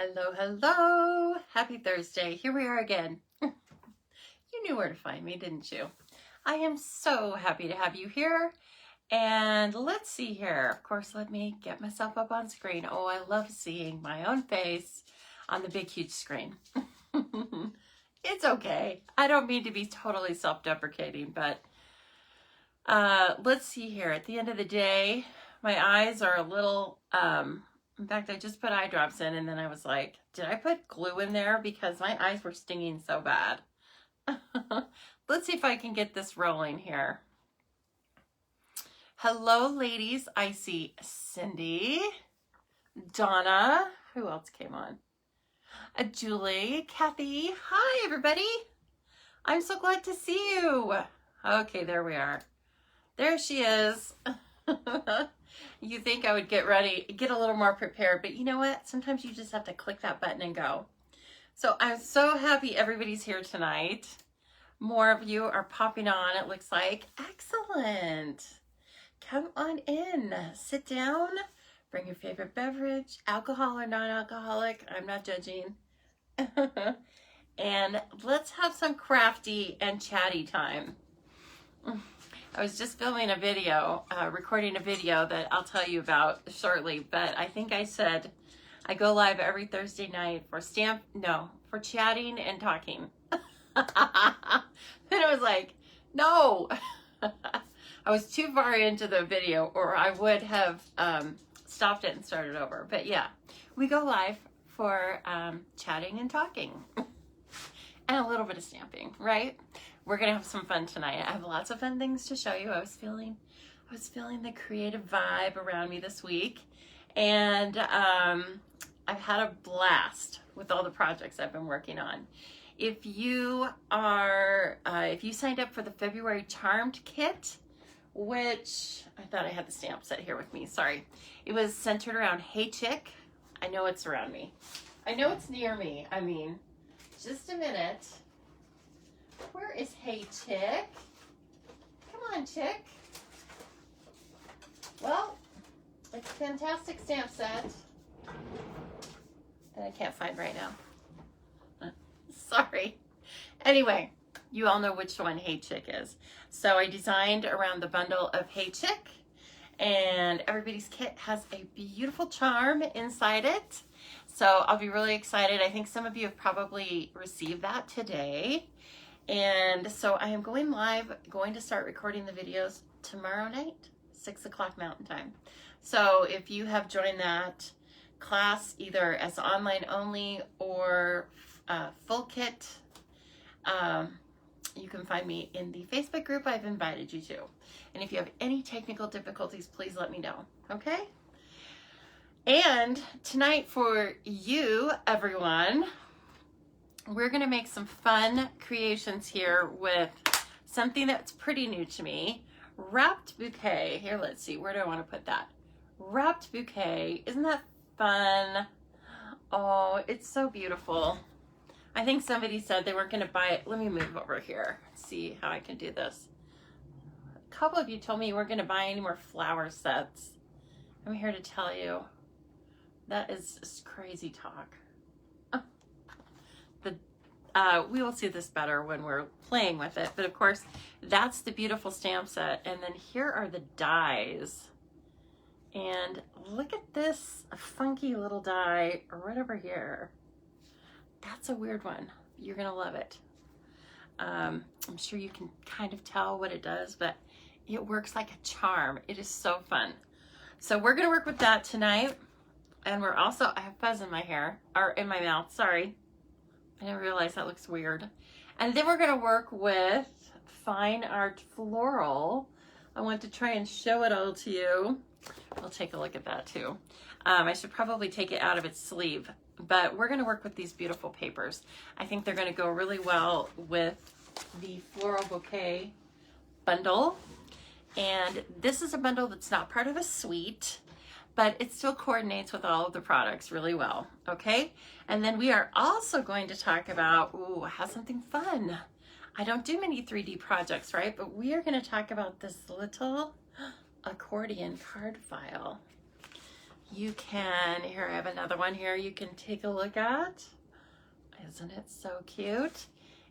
Hello, hello. Happy Thursday. Here we are again. You knew where to find me, didn't you? I am so happy to have you here. And let's see here. Of course, let me get myself up on screen. Oh, I love seeing my own face on the big, huge screen. It's okay. I don't mean to be totally self-deprecating, but let's see here. At the end of the day, my eyes are a little, in fact, I just put eye drops in and then I was like, did I put glue in there? Because my eyes were stinging so bad. Let's see if I can get this rolling here. Hello, ladies. I see Cindy, Donna. Who else came on? Julie, Kathy. Hi, everybody. I'm so glad to see you. Okay, there we are. There she is. You think I would get ready, get a little more prepared, but you know what? Sometimes you just have to click that button and go. So I'm so happy everybody's here tonight. More of you are popping on, it looks like. Excellent. Come on in, sit down, bring your favorite beverage, alcohol or non-alcoholic, I'm not judging. And let's have some crafty and chatty time. I was just filming a video, recording a video that I'll tell you about shortly, but I think I said I go live every Thursday night for for chatting and talking. And I was like, no, I was too far into the video or I would have stopped it and started over. But yeah, we go live for chatting and talking and a little bit of stamping, right? We're gonna have some fun tonight. I have lots of fun things to show you. I was feeling the creative vibe around me this week, and I've had a blast with all the projects I've been working on. If you signed up for the February Charmed kit, which I thought I had the stamp set here with me. Sorry, it was centered around Hey Chick. I know it's around me. I know it's near me. I mean, just a minute. Where is Hey Chick? Come on, Chick. Well, it's a fantastic stamp set that I can't find right now. Sorry. Anyway, you all know which one Hey Chick is. So I designed around the bundle of Hey Chick, and everybody's kit has a beautiful charm inside it. So I'll be really excited. I think some of you have probably received that today. And so I am going live, going to start recording the videos tomorrow night, 6 o'clock Mountain Time. So if you have joined that class, either as online only or full kit, you can find me in the Facebook group I've invited you to. And if you have any technical difficulties, please let me know, okay? And tonight for you, everyone, we're gonna make some fun creations here with something that's pretty new to me. Wrapped bouquet. Here, let's see, where do I wanna put that? Wrapped bouquet, isn't that fun? Oh, it's so beautiful. I think somebody said they weren't gonna buy it. Let me move over here, see how I can do this. A couple of you told me you weren't gonna buy any more flower sets. I'm here to tell you, that is crazy talk. We will see this better when we're playing with it, but of course that's the beautiful stamp set, and then here are the dies, and look at this funky little die right over here. That's a weird one. You're gonna love it. I'm sure you can kind of tell what it does, but it works like a charm. It is so fun. So we're gonna work with that tonight, and we're also, I have fuzz in my hair, or in my mouth, sorry. I didn't realize that looks weird. And then we're gonna work with Fine Art Floral. I want to try and show it all to you. We'll take a look at that too. I should probably take it out of its sleeve, but we're gonna work with these beautiful papers. I think they're gonna go really well with the Floral Bouquet bundle. And this is a bundle that's not part of a suite, but it still coordinates with all of the products really well, okay? And then we are also going to talk about, have something fun. I don't do many 3D projects, right? But we are gonna talk about this little accordion card file. you can, here I have another one here you can take a look at. Isn't it so cute?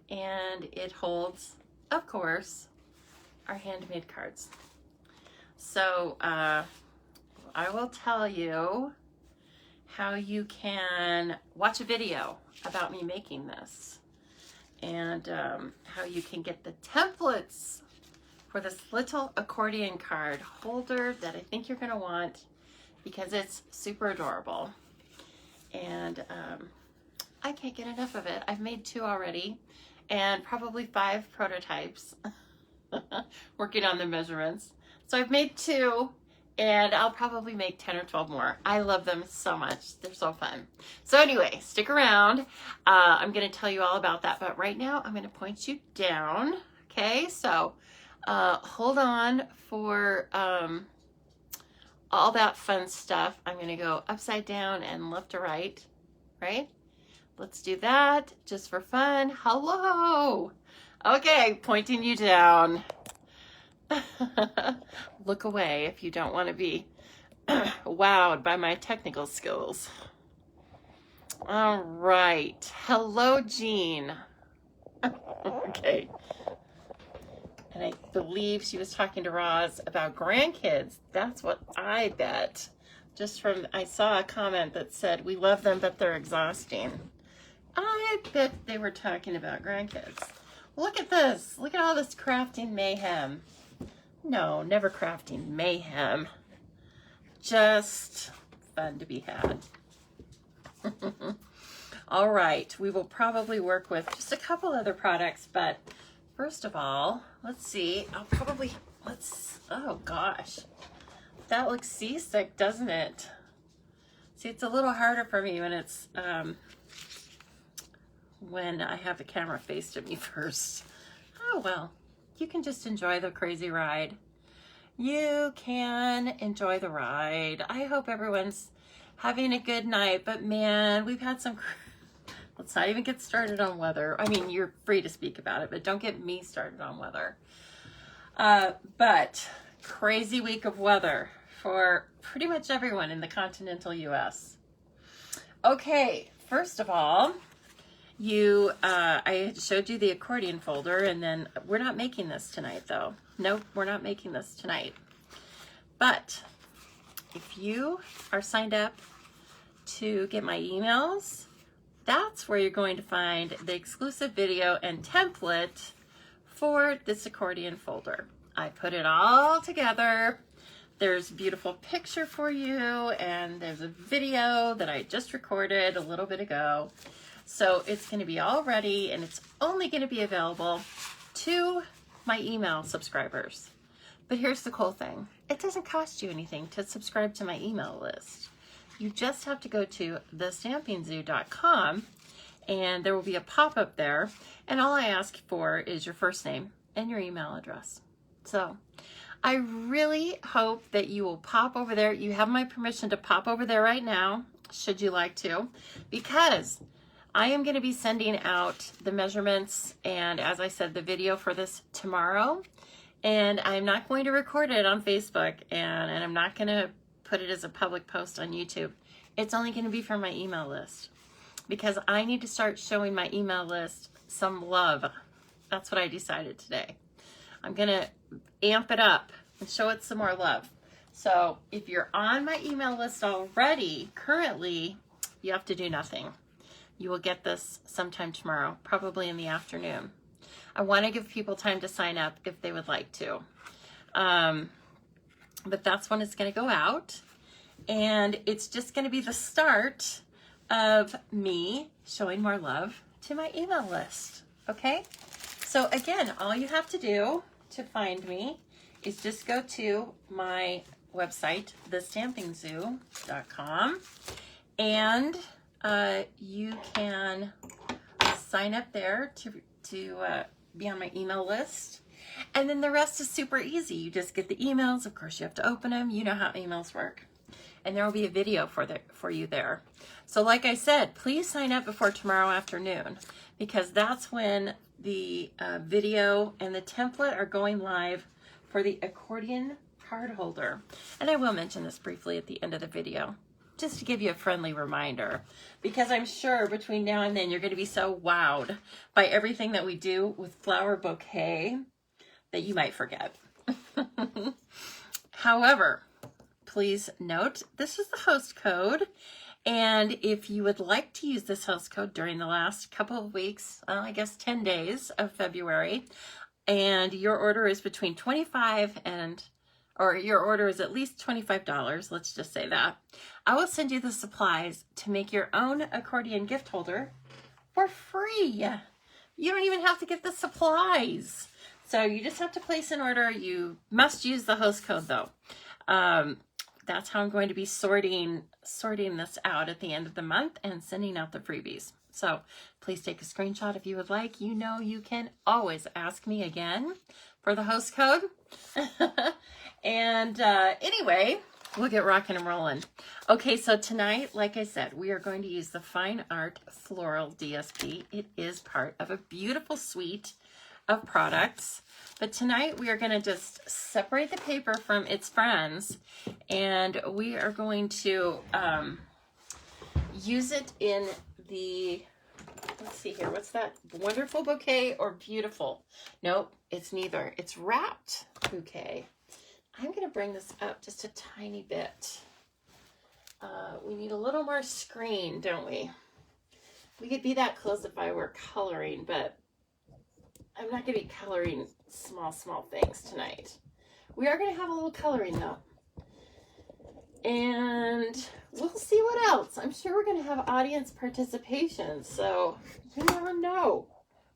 And it holds, of course, our handmade cards. So I will tell you how you can watch a video about me making this, and how you can get the templates for this little accordion card holder that I think you're going to want, because it's super adorable. And I can't get enough of it. I've made 2 already, and probably 5 prototypes, working on the measurements. So I've made 2, and I'll probably make 10 or 12 more. I love them so much. They're so fun. So anyway, stick around. I'm going to tell you all about that. But right now, I'm going to point you down. Okay, so hold on for all that fun stuff. I'm going to go upside down and left to right, right? Let's do that just for fun. Hello. Okay, pointing you down. Look away if you don't want to be wowed by my technical skills. All right. Hello, Jean. Okay. And I believe she was talking to Roz about grandkids. That's what I bet. Just from, I saw a comment that said, we love them, but they're exhausting. I bet they were talking about grandkids. Look at this. Look at all this crafting mayhem. No, never crafting mayhem. Just fun to be had. All right, we will probably work with just a couple other products, but first of all, let's see. Oh gosh. That looks seasick, doesn't it? See, it's a little harder for me when it's, when I have the camera faced at me first. Oh well. You can just enjoy the crazy ride. You can enjoy the ride. I hope everyone's having a good night, but man, we've had some, let's not even get started on weather. I mean, you're free to speak about it, but don't get me started on weather. But crazy week of weather for pretty much everyone in the continental US. Okay, first of all, I showed you the accordion folder, and then we're not making this tonight though. Nope, we're not making this tonight. But if you are signed up to get my emails, that's where you're going to find the exclusive video and template for this accordion folder. I put it all together. There's a beautiful picture for you, and there's a video that I just recorded a little bit ago. So it's going to be all ready, and it's only going to be available to my email subscribers. But here's the cool thing. It doesn't cost you anything to subscribe to my email list. You just have to go to thestampingzoo.com, and there will be a pop-up there. And all I ask for is your first name and your email address. So I really hope that you will pop over there. You have my permission to pop over there right now, should you like to, because I am going to be sending out the measurements and, as I said, the video for this tomorrow. And I'm not going to record it on Facebook, and I'm not going to put it as a public post on YouTube. It's only going to be for my email list, because I need to start showing my email list some love. That's what I decided today. I'm going to amp it up and show it some more love. So if you're on my email list already, currently, you have to do nothing. You will get this sometime tomorrow, probably in the afternoon. I want to give people time to sign up if they would like to. But that's when it's going to go out. And it's just going to be the start of me showing more love to my email list. Okay? So again, all you have to do to find me is just go to my website, thestampingzoo.com, and you can sign up there to be on my email list. And then the rest is super easy. You just get the emails. Of course, you have to open them. You know how emails work. And there will be a video for you there. So like I said, please sign up before tomorrow afternoon, because that's when the video and the template are going live for the accordion card holder. And I will mention this briefly at the end of the video. just to give you a friendly reminder, because I'm sure between now and then you're going to be so wowed by everything that we do with Flower Bouquet that you might forget. However, please note, this is the host code. And if you would like to use this host code during the last couple of weeks, I guess 10 days of February, and your order is between your order is at least $25, let's just say that, I will send you the supplies to make your own accordion gift holder for free. You don't even have to get the supplies. So you just have to place an order. You must use the host code though. That's how I'm going to be sorting this out at the end of the month and sending out the freebies. So please take a screenshot if you would like. You know you can always ask me again for the host code. And anyway, we'll get rocking and rolling. Okay, so tonight, like I said, we are going to use the Fine Art Floral DSP. It is part of a beautiful suite of products. But tonight we are going to just separate the paper from its friends, and we are going to use it in the, let's see here, what's that? Wonderful Bouquet or Beautiful? Nope, it's neither. It's Wrapped Bouquet. I'm going to bring this up just a tiny bit. We need a little more screen, don't we? We could be that close if I were coloring, but I'm not going to be coloring small things tonight. We are going to have a little coloring though. And we'll see what else. I'm sure we're going to have audience participation, so you never know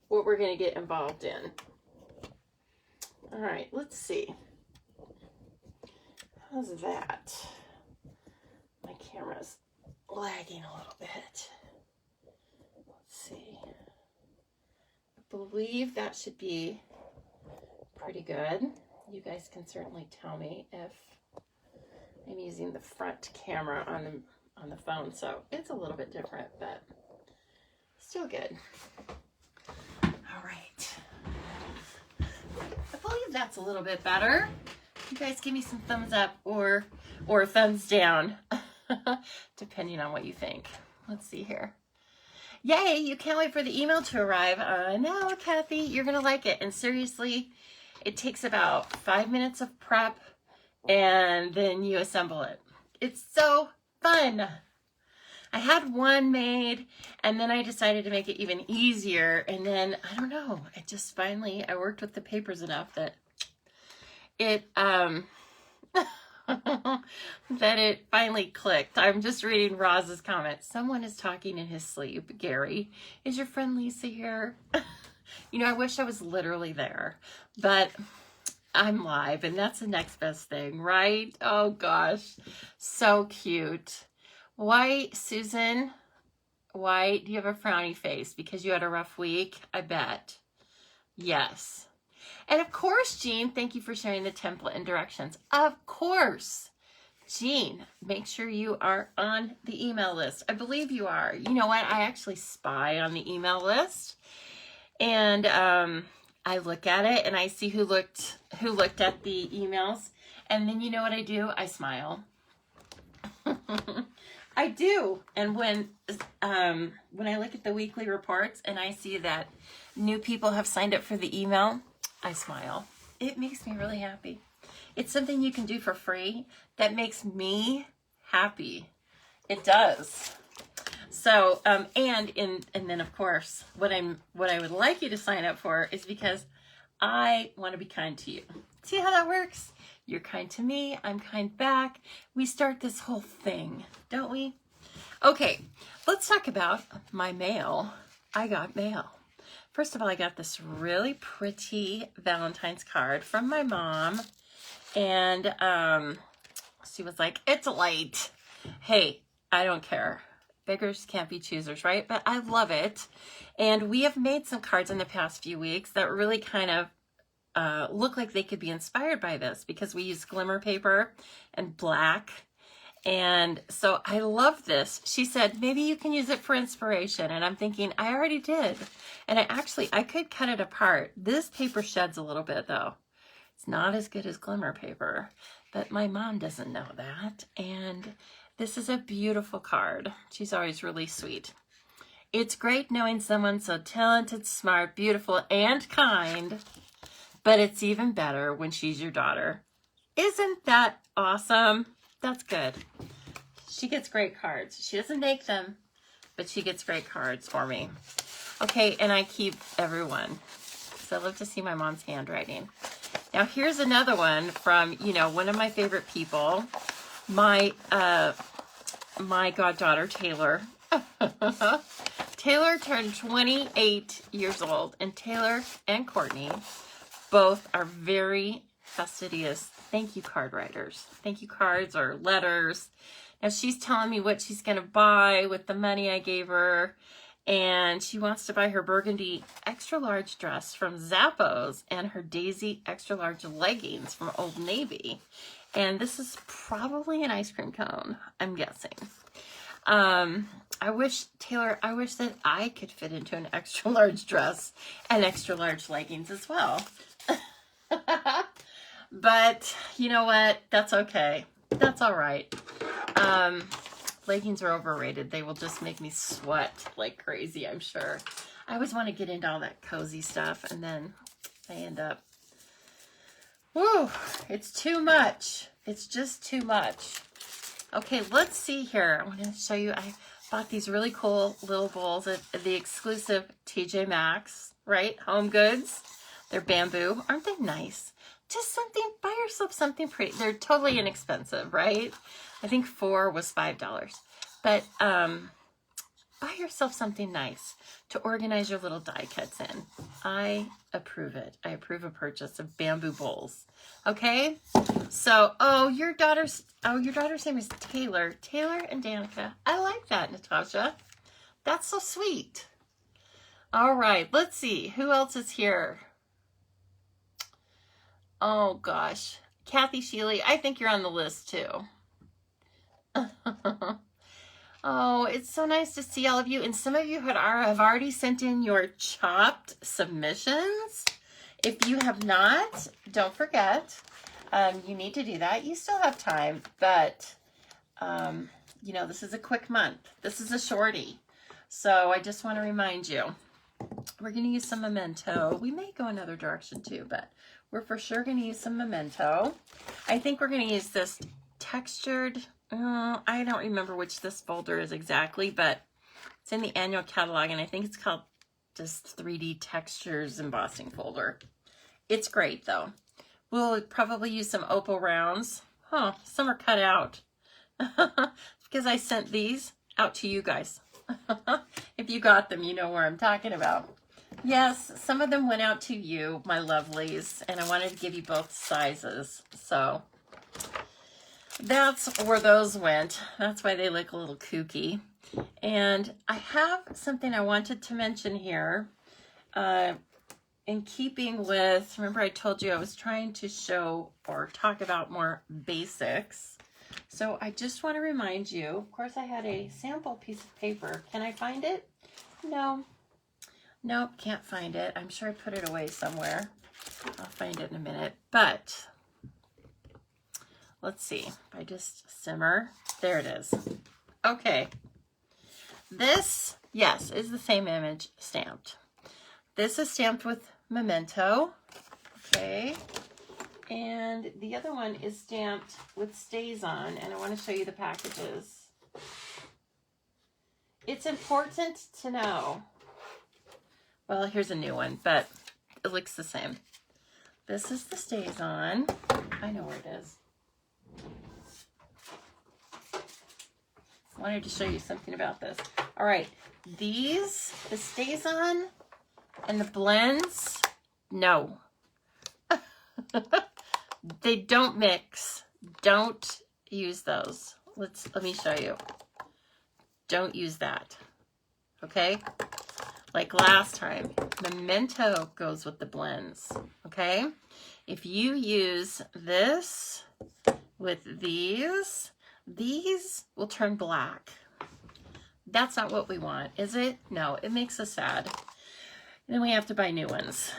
what we're going to get involved in. All right, let's see. How's that? My camera's lagging a little bit. Let's see. I believe that should be pretty good. You guys can certainly tell me if I'm using the front camera on the phone, so it's a little bit different, but still good. All right. I believe that's a little bit better. You guys give me some thumbs up or thumbs down, depending on what you think. Let's see here. Yay, you can't wait for the email to arrive. I know, Kathy, you're going to like it. And seriously, it takes about 5 minutes of prep, and then you assemble it. It's so fun. I had one made, and then I decided to make it even easier. And then, I don't know, it just finally, I worked with the papers enough that it that it finally clicked. I'm just reading Roz's comment. Someone is talking in his sleep. Gary, is your friend Lisa here? You know, I wish I was literally there, but I'm live, and that's the next best thing, right? Oh gosh, so cute. Why, Susan? Why do you have a frowny face? Because you had a rough week? I bet. Yes. And of course, Jean, thank you for sharing the template and directions. Of course. Jean, make sure you are on the email list. I believe you are. You know what? I actually spy on the email list. And I look at it and I see who looked at the emails. And then you know what I do? I smile. I do. And when I look at the weekly reports and I see that new people have signed up for the email, I smile. It makes me really happy. It's something you can do for free that makes me happy. It does. So, and then of course, what I would like you to sign up for is because I want to be kind to you. See how that works? You're kind to me, I'm kind back. We start this whole thing, don't we? Okay, let's talk about my mail. I got mail. First of all, I got this really pretty Valentine's card from my mom. And she was like, it's late. Hey, I don't care. Beggars can't be choosers, right? But I love it. And we have made some cards in the past few weeks that really kind of look like they could be inspired by this, because we use glimmer paper and black. And so I love this. She said, maybe you can use it for inspiration. And I'm thinking, I already did. And I could cut it apart. This paper sheds a little bit though. It's not as good as glimmer paper, but my mom doesn't know that. And This is a beautiful card. She's always really sweet. It's great knowing someone so talented, smart, beautiful, and kind, but it's even better when she's your daughter. Isn't that awesome? That's good. She gets great cards. She doesn't make them, but she gets great cards for me. Okay, and I keep everyone, because I love to see my mom's handwriting. Now, here's another one from, you know, one of my favorite people, my goddaughter, Taylor. Taylor turned 28 years old, and Taylor and Courtney both are very fastidious thank you card writers. Thank you cards or letters. Now, she's telling me what she's going to buy with the money I gave her, and she wants to buy her burgundy extra large dress from Zappos and her daisy extra large leggings from Old Navy. And this is probably an ice cream cone, I'm guessing. I wish, Taylor, I wish that I could fit into an extra large dress and extra large leggings as well. But you know what? That's okay. That's all right. Leggings are overrated. They will just make me sweat like crazy, I'm sure. I always want to get into all that cozy stuff, and then I end up, whew, it's too much. It's just too much. Okay, let's see here. I want to show you, I bought these really cool little bowls at the exclusive TJ Maxx, right? Home Goods. They're bamboo. Aren't they nice? Just something, buy yourself something pretty. They're totally inexpensive, right? I think 4 was $5. But buy yourself something nice to organize your little die cuts in. I approve it. I approve a purchase of bamboo bowls. Okay? So, your daughter's name is Taylor. Taylor and Danica. I like that, Natasha. That's so sweet. All right, let's see. Who else is here? Oh, gosh. Kathy Sheely, I think you're on the list, too. Oh, it's so nice to see all of you. And some of you have already sent in your chopped submissions. If you have not, don't forget. You need to do that. You still have time. But, you know, this is a quick month. This is a shorty. So I just want to remind you. We're going to use some Memento. We may go another direction, too, but we're for sure going to use some Memento. I think we're going to use this textured, I don't remember which this folder is exactly, but it's in the annual catalog, and I think it's called just 3D Textures Embossing folder. It's great, though. We'll probably use some opal rounds. Some are cut out because I sent these out to you guys. If you got them, you know where I'm talking about. Yes, some of them went out to you, my lovelies, and I wanted to give you both sizes. So that's where those went. That's why they look a little kooky. And I have something I wanted to mention here. In keeping with, remember I told you I was trying to show or talk about more basics. So I just want to remind you, of course I had a sample piece of paper. Can I find it? No. Nope, can't find it. I'm sure I put it away somewhere. I'll find it in a minute. But let's see. If I just simmer. There it is. Okay. This, yes, is the same image stamped. This is stamped with Memento. Okay. And the other one is stamped with Stays On. And I want to show you the packages. It's important to know. Well, here's a new one, but it looks the same. This is the Stays On. I know where it is. I wanted to show you something about this. All right, these, the Stays On and the blends, no. They don't mix. Don't use those. Let me show you. Don't use that. Okay? Like last time, Memento goes with the blends, okay? If you use this with these will turn black. That's not what we want, is it? No, it makes us sad. And then we have to buy new ones.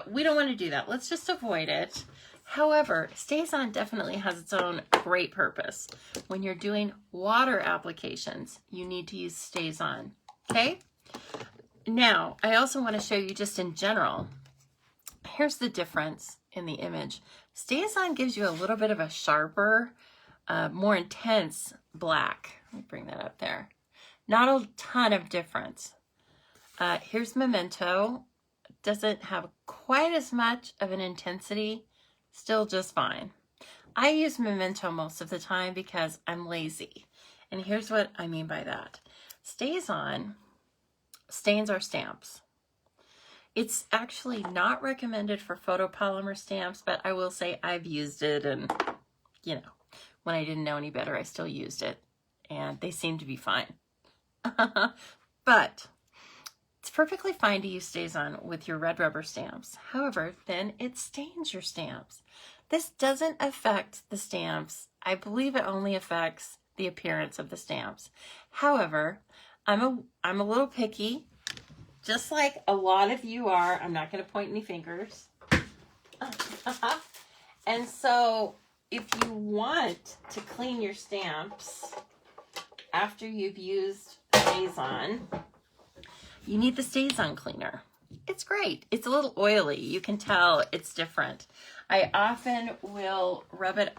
We don't want to do that. Let's just avoid it. However, StazOn definitely has its own great purpose. When you're doing water applications, you need to use StazOn, okay? Now, I also want to show you just in general, here's the difference in the image. StazOn gives you a little bit of a sharper, more intense black. Let me bring that up there. Not a ton of difference. Here's Memento. Doesn't have quite as much of an intensity, still just fine. I use Memento most of the time because I'm lazy. And here's what I mean by that. StazOn stains our stamps. It's actually not recommended for photopolymer stamps, but I will say I've used it, and you know, when I didn't know any better, I still used it, and they seem to be fine. But it's perfectly fine to use StazOn with your red rubber stamps. However, then it stains your stamps. This doesn't affect the stamps. I believe it only affects the appearance of the stamps. However, I'm a little picky, just like a lot of you are. I'm not going to point any fingers. And so if you want to clean your stamps after you've used StazOn, you need the StazOn cleaner. It's great. It's a little oily. You can tell it's different. I often will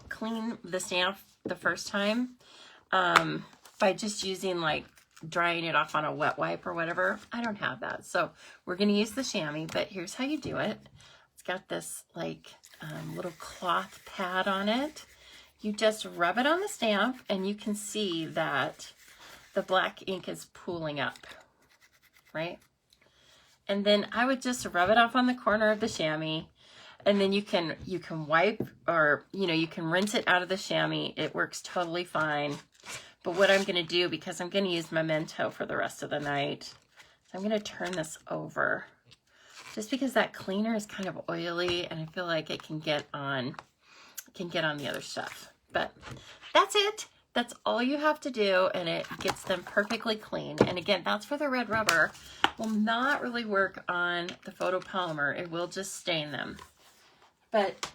clean the stamp the first time by just using like drying it off on a wet wipe or whatever. I don't have that. So we're going to use the chamois, but here's how you do it. It's got this like little cloth pad on it. You just rub it on the stamp and you can see that the black ink is pooling up, right? And then I would just rub it off on the corner of the chamois, and then you can wipe, or you can rinse it out of the chamois. It works totally fine. But what I'm going to do, because I'm going to use Memento for the rest of the night, I'm going to turn this over, just because that cleaner is kind of oily and I feel like it can get on the other stuff. But that's it. That's all you have to do, and it gets them perfectly clean. And again, that's for the red rubber. Will not really work on the photopolymer. It will just stain them. But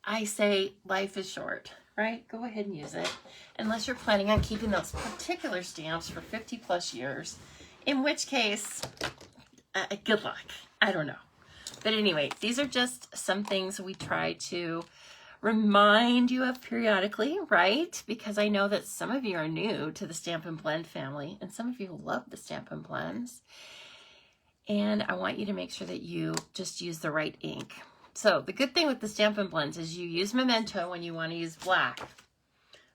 I say life is short, right? Go ahead and use it. Unless you're planning on keeping those particular stamps for 50 plus years, in which case, good luck. I don't know. But anyway, these are just some things we try to remind you of periodically, right? Because I know that some of you are new to the Stampin' Blend family, and some of you love the Stampin' Blends. And I want you to make sure that you just use the right ink. So the good thing with the Stampin' Blends is you use Memento when you want to use black,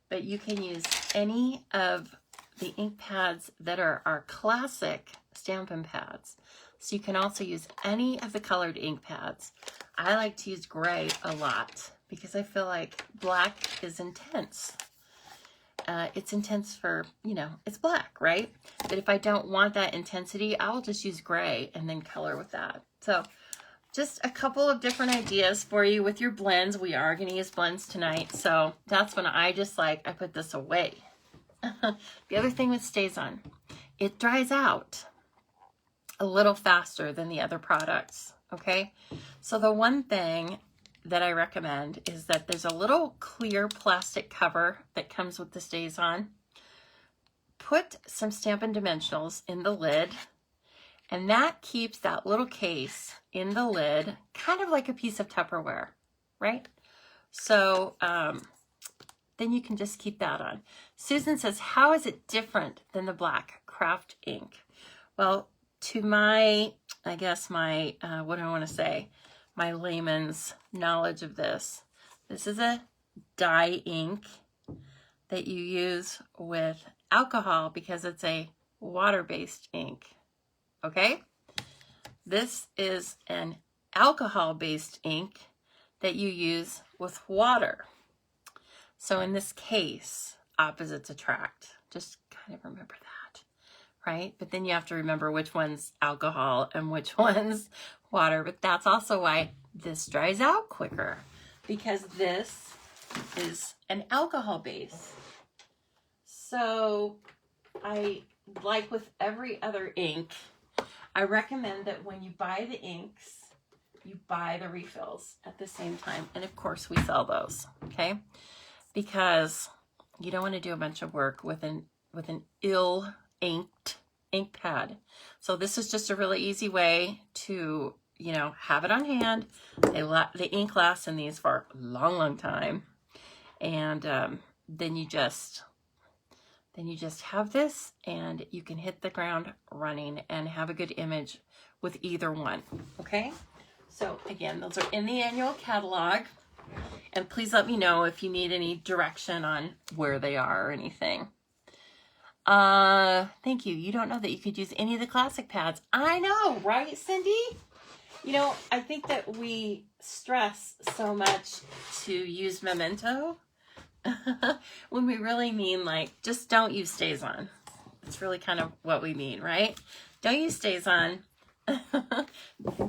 but you can use any of the ink pads that are our classic Stampin' pads. So you can also use any of the colored ink pads. I like to use gray a lot because I feel like black is intense. It's intense for, it's black, right? But if I don't want that intensity, I'll just use gray and then color with that. So just a couple of different ideas for you with your blends. We are going to use blends tonight. So that's when I put this away. The other thing with StazOn, it dries out a little faster than the other products, okay? So the one thing that I recommend is that there's a little clear plastic cover that comes with the StazOn. Put some Stampin' Dimensionals in the lid, and that keeps that little case in the lid kind of like a piece of Tupperware, right? So then you can just keep that on. Susan says, how is it different than the black craft ink? Well, to my, what do I want to say? My layman's knowledge of this. This is a dye ink that you use with alcohol because it's a water-based ink, okay? This is an alcohol-based ink that you use with water. So in this case, opposites attract. Just kind of remember that, right? But then you have to remember which one's alcohol and which one's water. But that's also why this dries out quicker, because this is an alcohol base. So like with every other ink, I recommend that when you buy the inks, you buy the refills at the same time. And of course we sell those, okay? Because you don't want to do a bunch of work with an ill inked ink pad. So this is just a really easy way to, you know, have it on hand. The ink lasts in these for a long, long time. And then you just have this and you can hit the ground running and have a good image with either one, okay? So again, those are in the annual catalog. And please let me know if you need any direction on where they are or anything. Thank you. You don't know that you could use any of the classic pads. I know, right, Cindy? You know, I think that we stress so much to use Memento when we really mean, like, just don't use StazOn. It's really kind of what we mean, right? Don't use StazOn.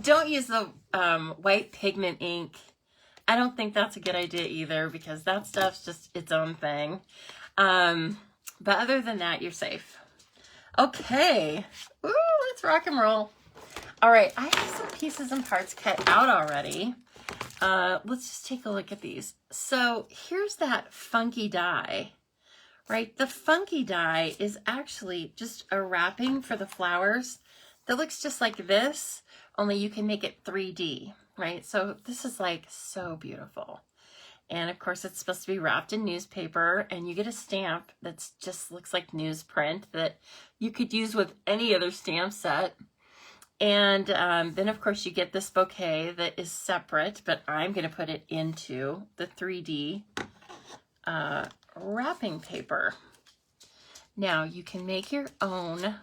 Don't use the white pigment ink. I don't think that's a good idea either, because that stuff's just its own thing. But other than that, you're safe. Okay. Ooh, let's rock and roll. All right, I have some pieces and parts cut out already. Let's just take a look at these. So here's that funky die, right? The funky die is actually just a wrapping for the flowers that looks just like this, only you can make it 3D, right? So this is like so beautiful. And of course it's supposed to be wrapped in newspaper, and you get a stamp that just looks like newsprint that you could use with any other stamp set. And then of course you get this bouquet that is separate, but I'm going to put it into the 3D wrapping paper. Now you can make your own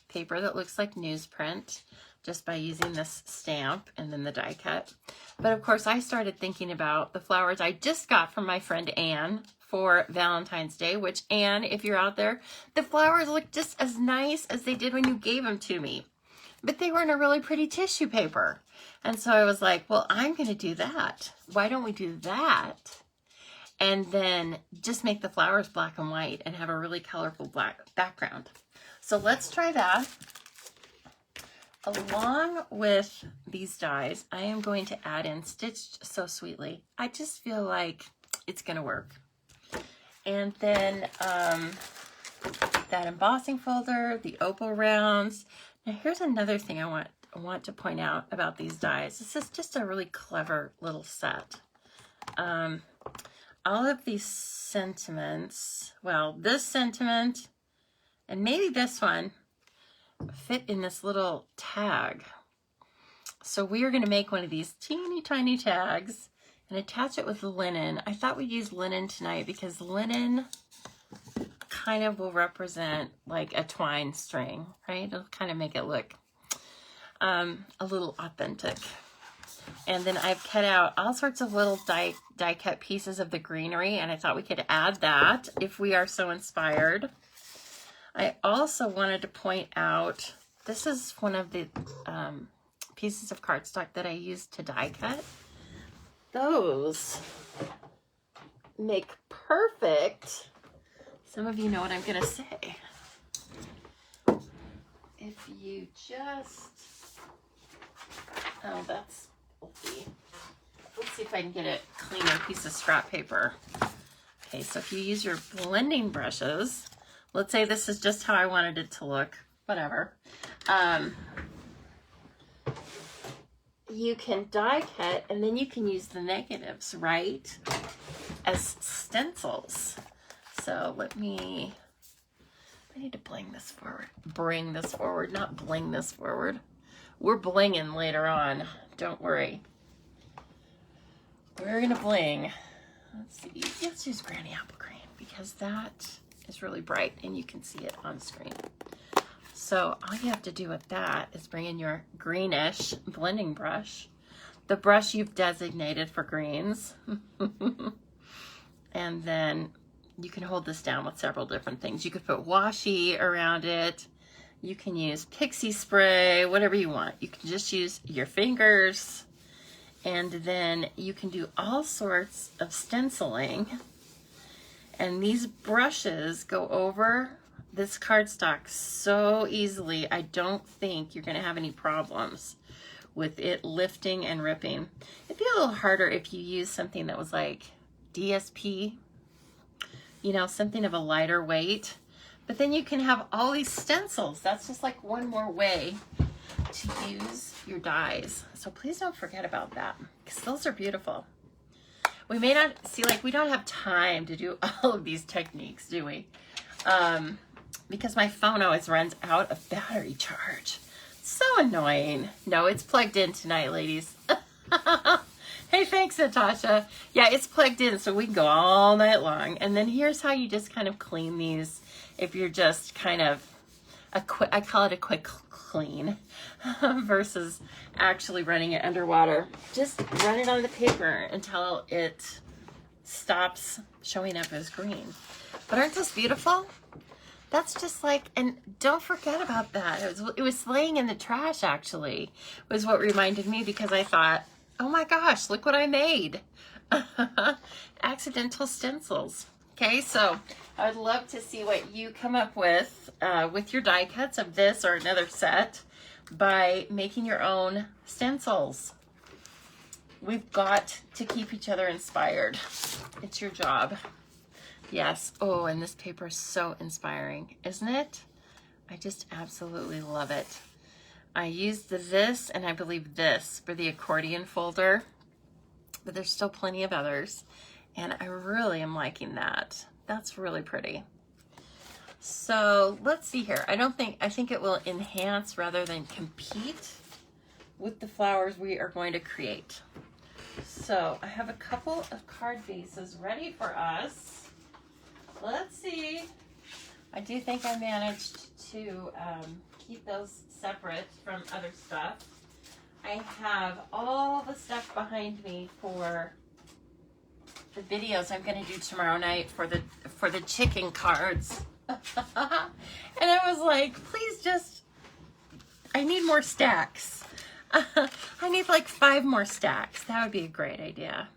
paper that looks like newsprint just by using this stamp and then the die cut. But of course I started thinking about the flowers I just got from my friend Anne for Valentine's Day, which, Anne, if you're out there, the flowers look just as nice as they did when you gave them to me. But they were in a really pretty tissue paper. And so I was like, well, I'm going to do that. Why don't we do that? And then just make the flowers black and white and have a really colorful black background. So let's try that. Along with these dies, I am going to add in Stitched So Sweetly. I just feel like it's going to work. And then that embossing folder, the opal rounds. Now here's another thing I want to point out about these dies. This is just a really clever little set. All of these sentiments, well, this sentiment and maybe this one fit in this little tag. So we are going to make one of these teeny tiny tags and attach it with linen. I thought we'd use linen tonight because linen kind of will represent like a twine string, right? It'll kind of make it look a little authentic. And then I've cut out all sorts of little die cut pieces of the greenery, and I thought we could add that if we are so inspired. I also wanted to point out, this is one of the pieces of cardstock that I used to die cut. Those make perfect. Some of you know what I'm going to say. If you just, oh, that's bulky. Let's see if I can get a cleaner piece of scrap paper. Okay, so if you use your blending brushes, let's say this is just how I wanted it to look, whatever. You can die cut, and then you can use the negatives, right, as stencils. So I need to bring this forward, not bling this forward. We're blinging later on, don't worry. We're gonna bling. Let's see, let's use Granny Apple Cream because that is really bright and you can see it on screen. So all you have to do with that is bring in your greenish blending brush, the brush you've designated for greens, and then you can hold this down with several different things. You could put washi around it. You can use pixie spray, whatever you want. You can just use your fingers, and then you can do all sorts of stenciling. And these brushes go over this cardstock so easily. I don't think you're going to have any problems with it lifting and ripping. It'd be a little harder if you use something that was like DSP, you know, something of a lighter weight. But then you can have all these stencils. That's just like one more way to use your dies. So please don't forget about that, because those are beautiful. We may not see, like, we don't have time to do all of these techniques, do we? Because my phone always runs out of battery charge. So annoying. No, it's plugged in tonight, ladies. Hey, thanks, Natasha. Yeah, it's plugged in, so we can go all night long. And then here's how you just kind of clean these. If you're just kind of I call it a quick clean versus actually running it underwater. Just run it on the paper until it stops showing up as green. But aren't those beautiful? That's just like, and don't forget about that. It was laying in the trash, actually, was what reminded me, because I thought, oh my gosh, look what I made. Accidental stencils. Okay, so I would love to see what you come up with your die cuts of this or another set by making your own stencils. We've got to keep each other inspired. It's your job. Yes. Oh, and this paper is so inspiring, isn't it? I just absolutely love it. I used this and I believe this for the accordion folder, but there's still plenty of others. And I really am liking that. That's really pretty. So let's see here. I think it will enhance rather than compete with the flowers we are going to create. So I have a couple of card bases ready for us. Let's see. I do think I managed to keep those separate from other stuff. I have all the stuff behind me for the videos I'm going to do tomorrow night for the chicken cards. And I was like, please just, I need more stacks. I need like 5 more stacks. That would be a great idea.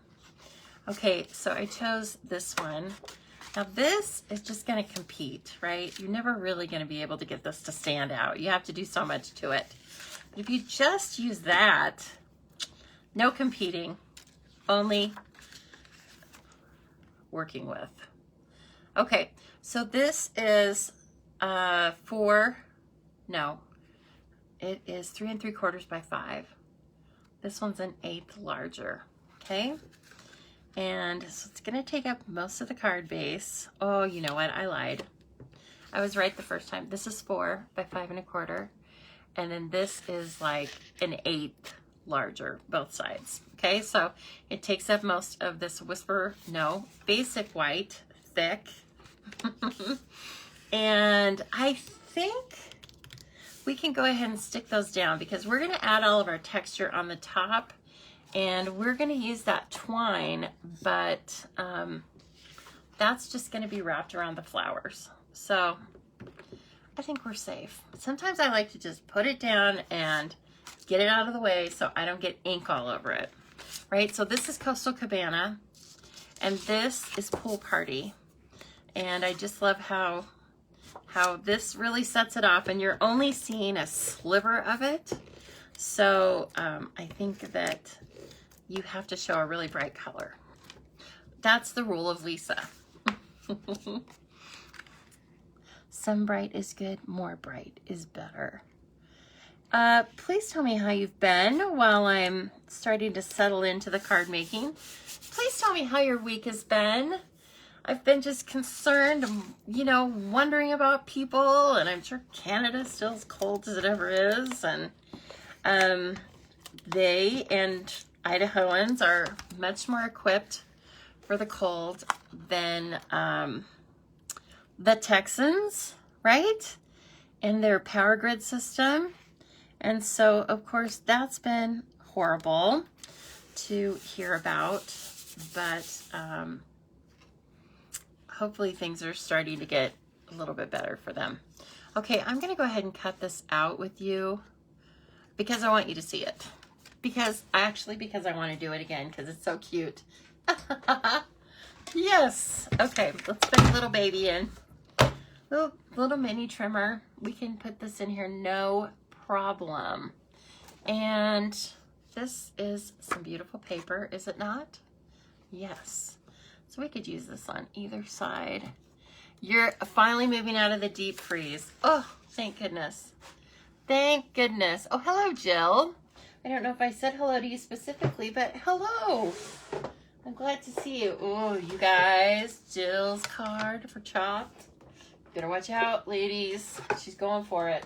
Okay, so I chose this one. Now this is just going to compete, right? You're never really going to be able to get this to stand out. You have to do so much to it. But if you just use that, no competing, only working with. Okay, so this is it is 3 3/4 by 5. This one's an 1/8 larger, okay? And so it's gonna take up most of the card base. Oh, you know what, I lied. I was right the first time. This is 4 by 5 1/4. And then this is like an 1/8 larger, both sides. Okay, so it takes up most of this basic white, thick. And I think we can go ahead and stick those down, because we're gonna add all of our texture on the top, and we're gonna use that twine, but that's just gonna be wrapped around the flowers. So I think we're safe. Sometimes I like to just put it down and get it out of the way so I don't get ink all over it, right? So this is Coastal Cabana, and this is Pool Party. And I just love how this really sets it off, and you're only seeing a sliver of it. So I think that you have to show a really bright color. That's the rule of Lisa. Some bright is good, more bright is better. Please tell me how you've been while I'm starting to settle into the card making. Please tell me how your week has been. I've been just concerned, you know, wondering about people, and I'm sure Canada's still as cold as it ever is, and they and Idahoans are much more equipped for the cold than the Texans, right? And their power grid system. And so, of course, that's been horrible to hear about, but hopefully things are starting to get a little bit better for them. Okay, I'm gonna go ahead and cut this out with you because I want you to see it. Because I want to do it again because it's so cute. Yes. Okay, let's put a little baby in. Little mini trimmer. We can put this in here, no problem. And this is some beautiful paper, is it not? Yes. So we could use this on either side. You're finally moving out of the deep freeze. Oh, thank goodness. Thank goodness. Oh, hello, Jill. I don't know if I said hello to you specifically, but hello. I'm glad to see you. Oh, you guys, Jill's card for Chopped. Better watch out, ladies. She's going for it.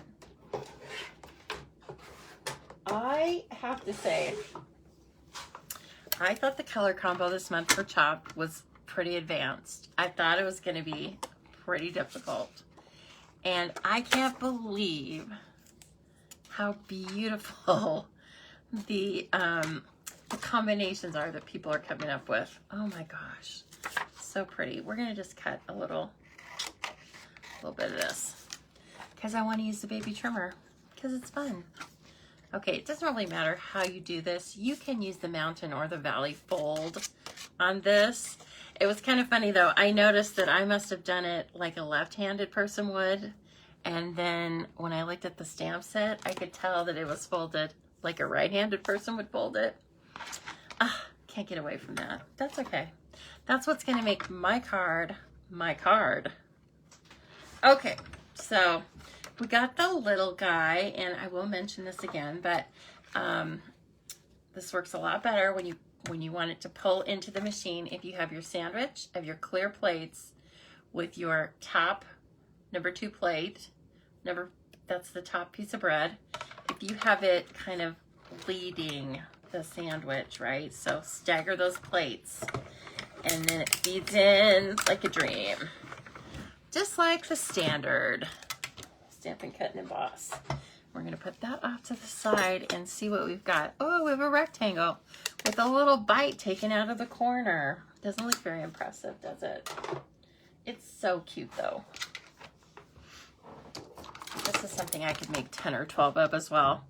I have to say, I thought the color combo this month for Chopped was pretty advanced. I thought it was going to be pretty difficult. And I can't believe how beautiful the combinations are that people are coming up with. Oh my gosh, so pretty. We're going to just cut a little bit of this because I want to use the baby trimmer because it's fun. Okay, it doesn't really matter how you do this. You can use the mountain or the valley fold on this. It was kind of funny though. I noticed that I must have done it like a left-handed person would. And then when I looked at the stamp set, I could tell that it was folded like a right-handed person would fold it. Can't get away from that. That's okay. That's what's gonna make my card my card. Okay, so we got the little guy, and I will mention this again, but this works a lot better when you want it to pull into the machine. If you have your sandwich of your clear plates with your top number 2 plate, that's the top piece of bread. If you have it kind of leading the sandwich, right? So stagger those plates, and then it feeds in like a dream, just like the standard Stampin' Cut and Emboss. We're going to put that off to the side and see what we've got. Oh, we have a rectangle with a little bite taken out of the corner. Doesn't look very impressive, does it? It's so cute though. This is something I could make 10 or 12 of as well.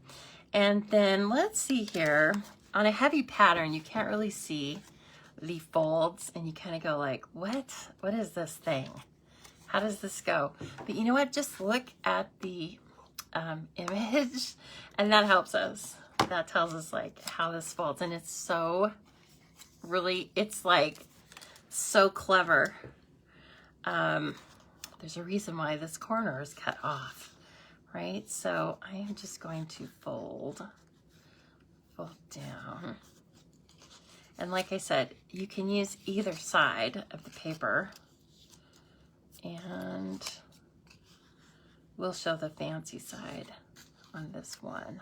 And then let's see here. On a heavy pattern, you can't really see the folds, and you kind of go like, what is this thing? How does this go? But you know what? Just look at the image, and that helps us. That tells us like how this folds, and it's so really, it's like so clever. There's a reason why this corner is cut off, right? So I am just going to fold down. And like I said, you can use either side of the paper, and we'll show the fancy side on this one.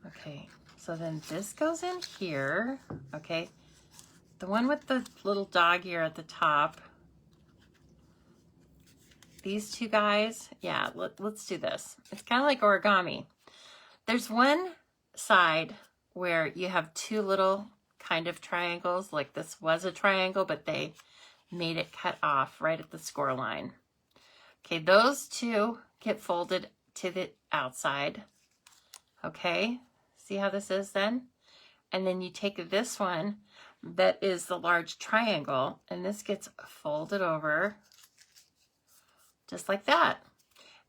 Okay, so then this goes in here, okay? The one with the little dog ear at the top, these two guys, yeah, let's do this. It's kind of like origami. There's one side where you have two little kind of triangles, like this was a triangle, but they made it cut off right at the score line. Okay, those two get folded to the outside. Okay, see how this is then? And then you take this one that is the large triangle, and this gets folded over just like that.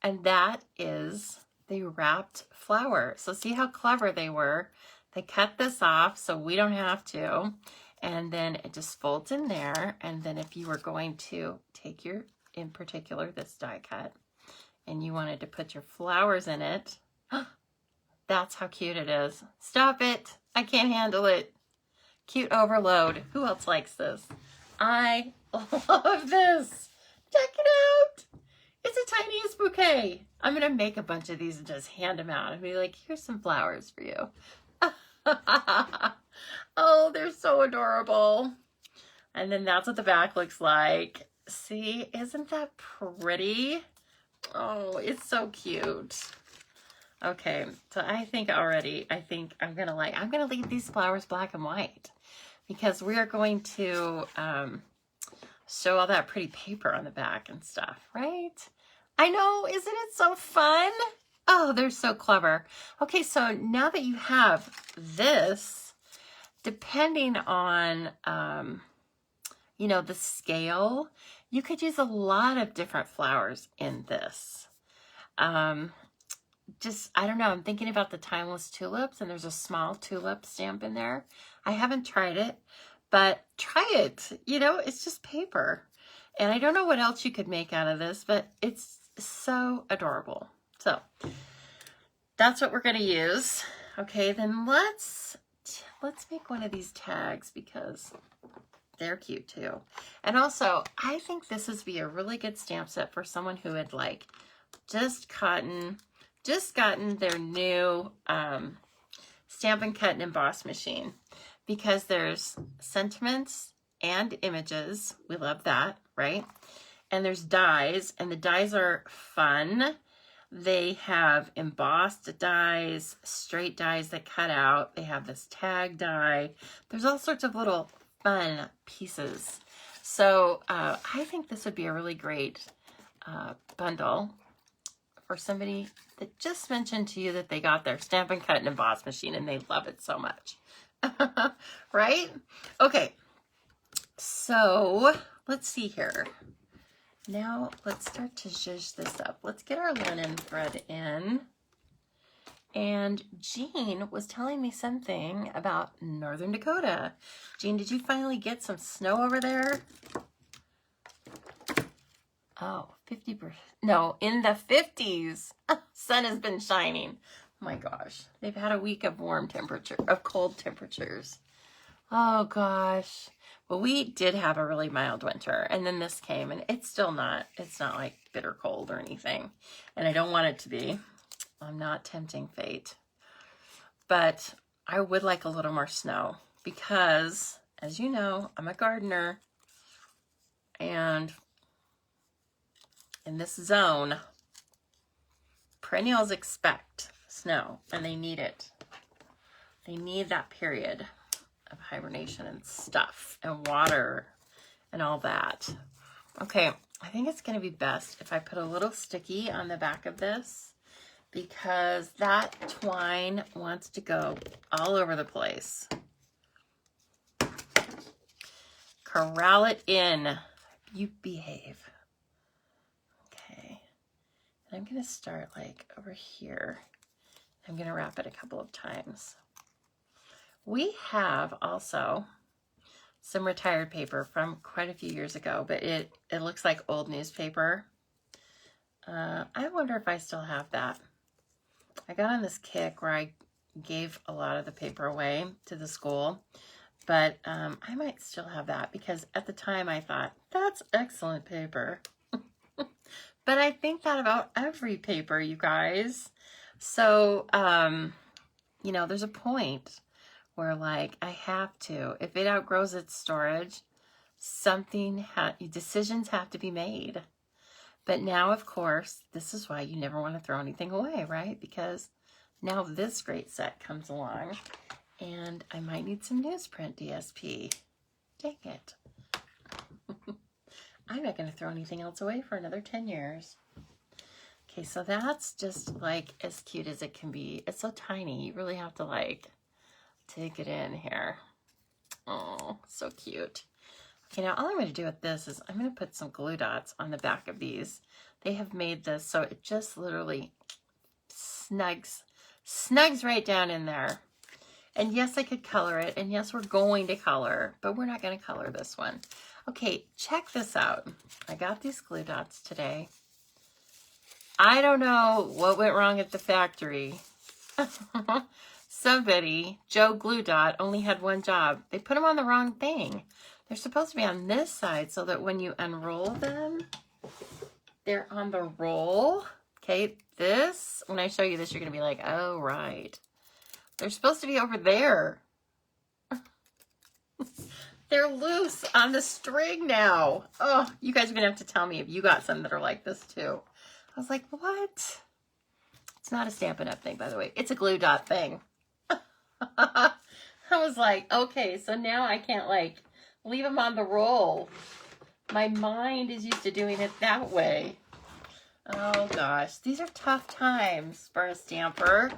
And that is the wrapped flower. So see how clever they were? They cut this off so we don't have to. And then it just folds in there. And then if you were going to take your, in particular, this die cut, and you wanted to put your flowers in it, that's how cute it is. Stop it. I can't handle it. Cute overload. Who else likes this? I love this. Check it out. It's the tiniest bouquet. I'm going to make a bunch of these and just hand them out and be like, here's some flowers for you. Oh, they're so adorable. And then that's what the back looks like. See, isn't that pretty? Oh, it's so cute. Okay, so I think I'm gonna leave these flowers black and white because we are going to show all that pretty paper on the back and stuff, right? I know, isn't it so fun? Oh, they're so clever. Okay, so now that you have this, depending on, you know, the scale, you could use a lot of different flowers in this. just, I don't know, I'm thinking about the timeless tulips, and there's a small tulip stamp in there. I haven't tried it, but try it. You know, it's just paper. And I don't know what else you could make out of this, but it's so adorable. So that's what we're going to use. Okay, then let's make one of these tags because they're cute too. And also, I think this would be a really good stamp set for someone who had like just gotten their new Stamp and Cut and Emboss machine, because there's sentiments and images. We love that, right? And there's dies, and the dies are fun. They have embossed dies, straight dies that cut out. They have this tag die. There's all sorts of little fun pieces. So I think this would be a really great bundle for somebody that just mentioned to you that they got their Stamp and Cut and Emboss machine and they love it so much. Right? Okay. So let's see here. Now let's start to zhuzh this up. Let's get our linen thread in. And Jean was telling me something about Northern Dakota. Jean, did you finally get some snow over there? Oh, 50%. No, in the 50s. Sun has been shining. Oh my gosh. They've had a week of cold temperatures. Oh gosh. Well, we did have a really mild winter, and then this came, and it's not like bitter cold or anything. And I don't want it to be. I'm not tempting fate. But I would like a little more snow because, as you know, I'm a gardener, and in this zone, perennials expect snow, and they need it. They need that period of hibernation and stuff and water and all that. Okay, I think it's going to be best if I put a little sticky on the back of this, because that twine wants to go all over the place. Corral it in. You behave. Okay. And I'm going to start like over here. I'm going to wrap it a couple of times. We have also some retired paper from quite a few years ago, but it looks like old newspaper. I wonder if I still have that. I got on this kick where I gave a lot of the paper away to the school, but I might still have that because at the time I thought, that's excellent paper. But I think that about every paper, you guys. So, you know, there's a point where like I have to, if it outgrows its storage, decisions have to be made. But now, of course, this is why you never want to throw anything away, right? Because now this great set comes along, and I might need some newsprint DSP. Dang it. I'm not going to throw anything else away for another 10 years. Okay, so that's just like as cute as it can be. It's so tiny. You really have to like take it in here. Oh, so cute. Okay, now all I'm going to do with this is I'm going to put some glue dots on the back of these. They have made this so it just literally snugs right down in there. And yes, I could color it, and yes, we're going to color, but we're not going to color this one. Okay, check this out. I got these glue dots today. I don't know what went wrong at the factory. Somebody, Joe Glue Dot, only had one job. They put them on the wrong thing. They're supposed to be on this side so that when you unroll them, they're on the roll. Okay, this, when I show you this, you're going to be like, oh, right. They're supposed to be over there. They're loose on the string now. Oh, you guys are going to have to tell me if you got some that are like this too. I was like, what? It's not a Stampin' Up thing, by the way. It's a glue dot thing. I was like, okay, so now I can't like leave them on the roll. My mind is used to doing it that way. Oh gosh, these are tough times for a stamper.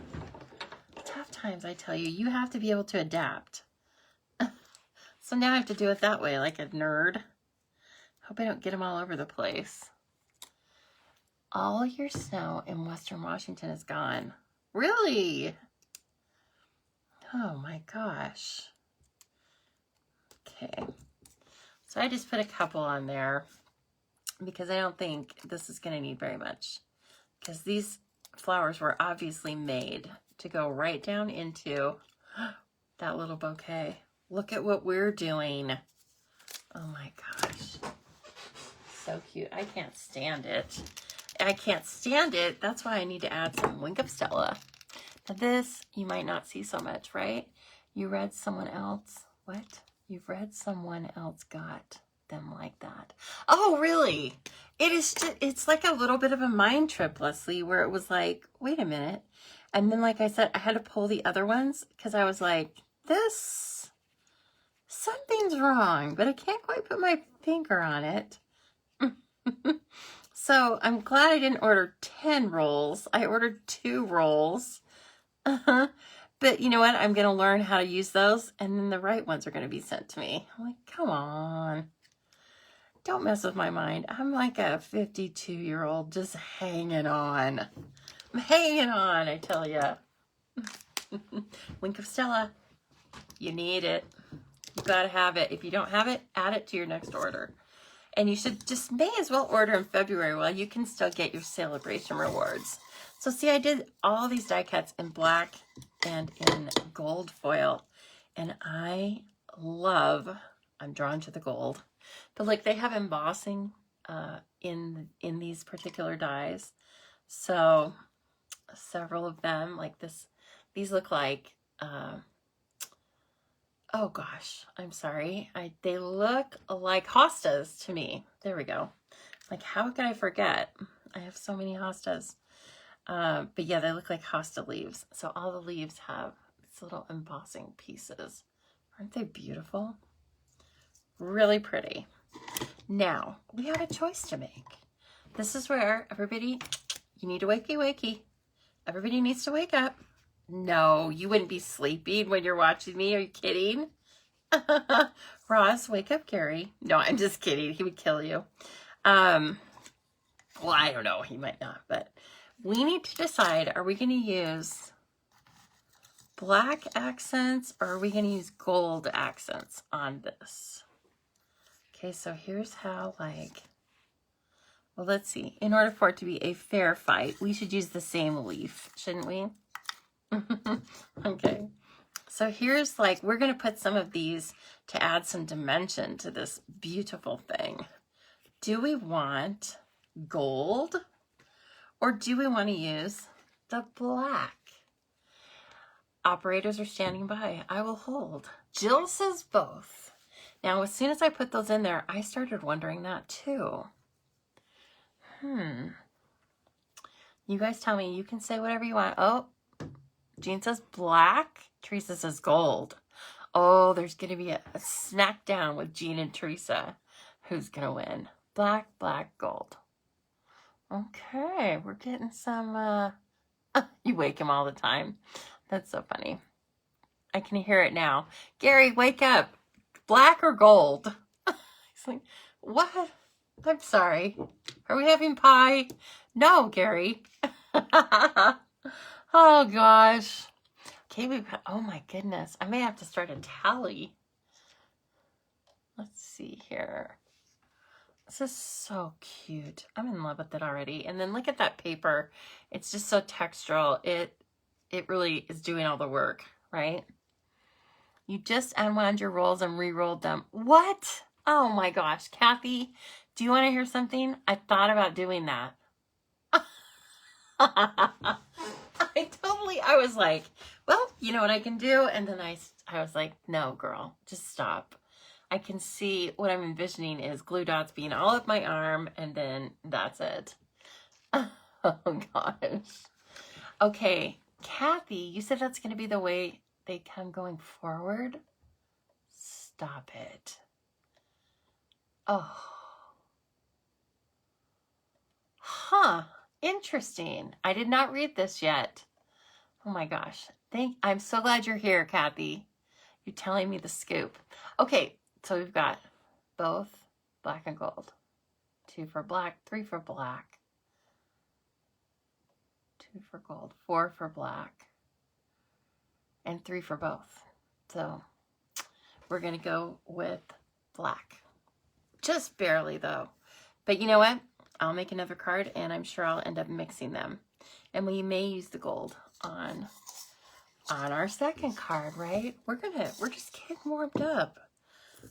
Tough times, I tell you. You have to be able to adapt. So now I have to do it that way, like a nerd. Hope I don't get them all over the place. All your snow in Western Washington is gone. Really? Oh my gosh. Okay. So I just put a couple on there because I don't think this is going to need very much, because these flowers were obviously made to go right down into that little bouquet. Look at what we're doing. Oh my gosh. So cute. I can't stand it. I can't stand it. That's why I need to add some Wink of Stella. Now this, you might not see so much, right? You read someone else. What? You've read someone else got them like that. Oh, really? It is just, it's like a little bit of a mind trip, Leslie, where it was like, wait a minute. And then, like I said, I had to pull the other ones because I was like, this, something's wrong, but I can't quite put my finger on it. So I'm glad I didn't order 10 rolls. I ordered 2 rolls. But you know what? I'm going to learn how to use those, and then the right ones are going to be sent to me. I'm like, come on. Don't mess with my mind. I'm like a 52-year-old just hanging on. I'm hanging on, I tell you. Wink of Stella. You need it. You got to have it. If you don't have it, add it to your next order. And you should just may as well order in February while you can still get your celebration rewards. So see, I did all these die cuts in black and in gold foil. And I'm drawn to the gold. But like they have embossing in these particular dies. So several of them, like this, these look like, oh gosh, I'm sorry. They look like hostas to me. There we go. Like, how could I forget? I have so many hostas. But yeah, they look like hosta leaves. So all the leaves have these little embossing pieces. Aren't they beautiful? Really pretty. Now, we have a choice to make. This is where everybody, you need to wakey. Everybody needs to wake up. No, you wouldn't be sleeping when you're watching me. Are you kidding? Ross, wake up, Gary. No, I'm just kidding. He would kill you. Well, I don't know. He might not, but we need to decide, are we going to use black accents or are we going to use gold accents on this? Okay, so here's how, like, well, let's see. In order for it to be a fair fight, we should use the same leaf, shouldn't we? Okay. So here's, like, we're going to put some of these to add some dimension to this beautiful thing. Do we want gold or do we want to use the black? Operators are standing by. I will hold. Jill says both. Now, as soon as I put those in there, I started wondering that too. You guys tell me. You can say whatever you want. Oh, Jean says black. Teresa says gold. Oh, there's going to be a smackdown with Jean and Teresa. Who's going to win? Black, black, gold. Okay, we're getting some, you wake him all the time. That's so funny. I can hear it now. Gary, wake up. Black or gold? He's like, what? I'm sorry. Are we having pie? No, Gary. Oh, gosh. Okay, we've got, oh my goodness. I may have to start a tally. Let's see here. This is so cute. I'm in love with it already. And then look at that paper. It's just so textural. It really is doing all the work, right? You just unwound your rolls and re-rolled them. What? Oh my gosh. Kathy, do you want to hear something? I thought about doing that. I was like, well, you know what I can do? And then I was like, no, girl, just stop. I can see what I'm envisioning is glue dots being all up my arm, and then that's it. Oh, gosh. Okay, Kathy, you said that's going to be the way they come going forward? Stop it. Oh. Huh. Interesting. I did not read this yet. Oh, my gosh. I'm so glad you're here, Kathy. You're telling me the scoop. Okay. So we've got both black and gold. 2 for black, 3 for black. 2 for gold, 4 for black, and 3 for both. So we're going to go with black. Just barely though. But you know what? I'll make another card and I'm sure I'll end up mixing them. And we may use the gold on our second card, right? We're just getting warmed up.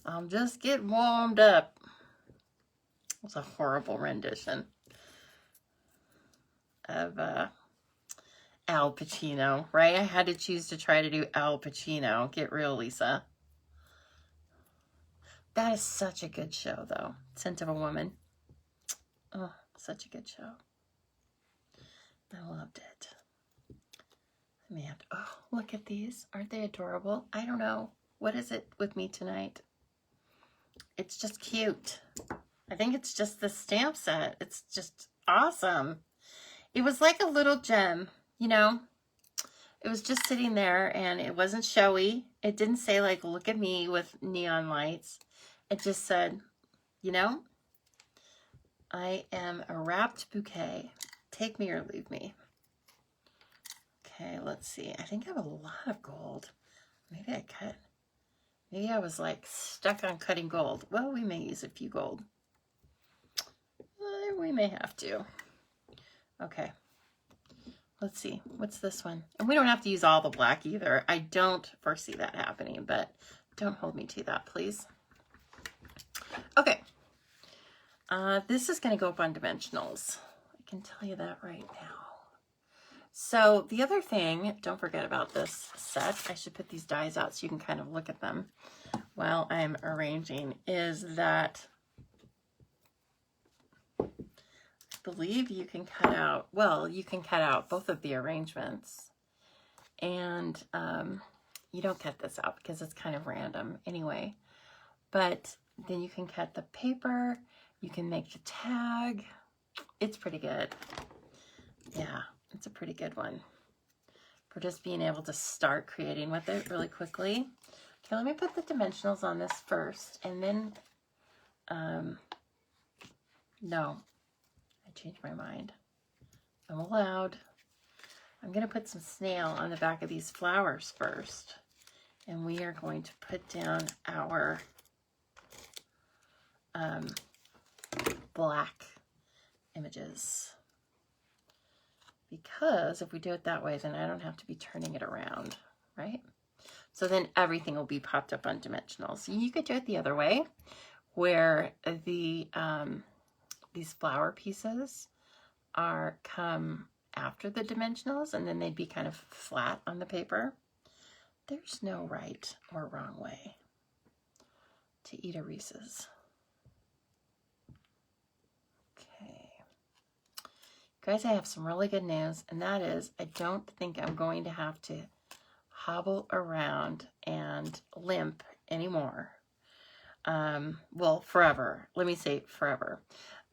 I'm just getting warmed up. It's a horrible rendition of Al Pacino, right? I had to choose to try to do Al Pacino. Get real, Lisa. That is such a good show, though. Scent of a Woman. Oh, such a good show. I loved it. I may have to, oh, look at these. Aren't they adorable? I don't know. What is it with me tonight? It's just cute. I think it's just the stamp set. It's just awesome. It was like a little gem, you know? It was just sitting there and it wasn't showy. It didn't say like, look at me with neon lights. It just said, you know, I am a wrapped bouquet. Take me or leave me. Okay, let's see. I think I have a lot of gold. Maybe I was like stuck on cutting gold. Well, we may use a few gold. We may have to. Okay. Let's see. What's this one? And we don't have to use all the black either. I don't foresee that happening, but don't hold me to that, please. Okay. This is going to go up on dimensionals. I can tell you that right now. So the other thing, don't forget about this set. I should put these dies out so you can kind of look at them while I'm arranging, is that I believe you can cut out, well, you can cut out both of the arrangements. And you don't cut this out because it's kind of random anyway. But then you can cut the paper. You can make the tag. It's pretty good. Yeah. It's a pretty good one for just being able to start creating with it really quickly. Okay, let me put the dimensionals on this first, and then, no, I changed my mind. I'm allowed. I'm going to put some snail on the back of these flowers first, and we are going to put down our black images. Because if we do it that way, then I don't have to be turning it around, right? So then everything will be popped up on dimensionals. So you could do it the other way, where the these flower pieces come after the dimensionals, and then they'd be kind of flat on the paper. There's no right or wrong way to eat a Reese's. Guys, I have some really good news, and that is I don't think I'm going to have to hobble around and limp anymore. Well, forever. Let me say forever.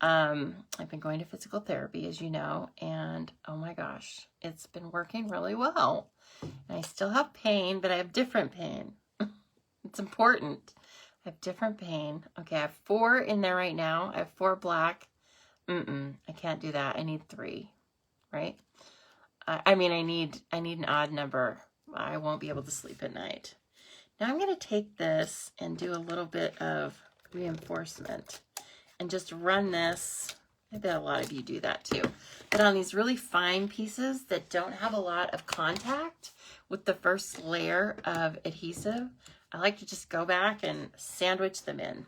I've been going to physical therapy, as you know, and oh my gosh, it's been working really well. And I still have pain, but I have different pain. It's important. I have different pain. Okay, I have 4 in there right now. I have 4 black. I can't do that. I need 3, right? I mean, I need an odd number. I won't be able to sleep at night. Now I'm going to take this and do a little bit of reinforcement and just run this. I bet a lot of you do that too. But on these really fine pieces that don't have a lot of contact with the first layer of adhesive, I like to just go back and sandwich them in.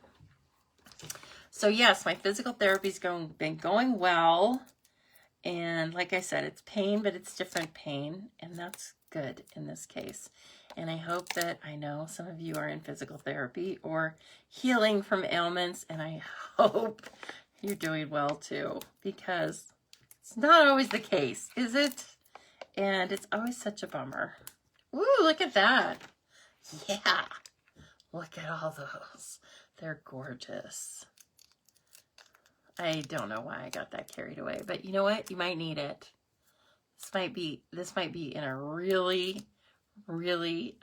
So yes, my physical therapy's been going well. And like I said, it's pain, but it's different pain. And that's good in this case. And I hope that, I know some of you are in physical therapy or healing from ailments. And I hope you're doing well too, because it's not always the case, is it? And it's always such a bummer. Ooh, look at that. Yeah. Look at all those. They're gorgeous. I don't know why I got that carried away, but you know what? You might need it. This might be in a really, really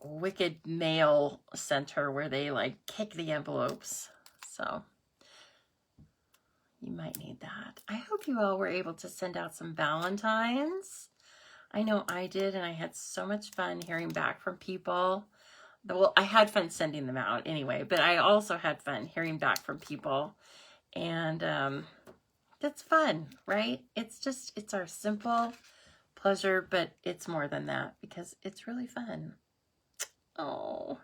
wicked mail center where they like kick the envelopes. So You might need that. I hope you all were able to send out some Valentines. I know I did, and I had so much fun hearing back from people. Well, I had fun sending them out anyway, but I also had fun hearing back from people. And that's fun, right? It's our simple pleasure, but it's more than that because it's really fun. Oh,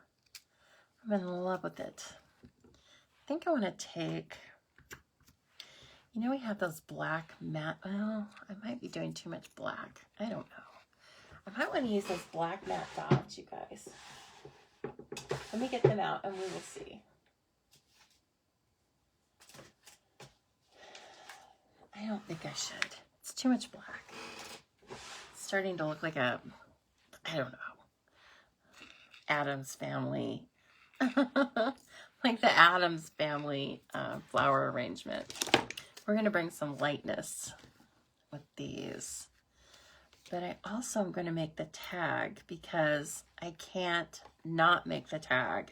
I'm in love with it. I think I want to take, you know, we have those black matte, well, I might be doing too much black. I don't know. I might want to use those black matte dots, you guys. Let me get them out and we will see. I don't think I should. It's too much black. It's starting to look like a, I don't know, Addams Family. Like the Addams Family flower arrangement. We're going to bring some lightness with these. But I also am going to make the tag because I can't not make the tag.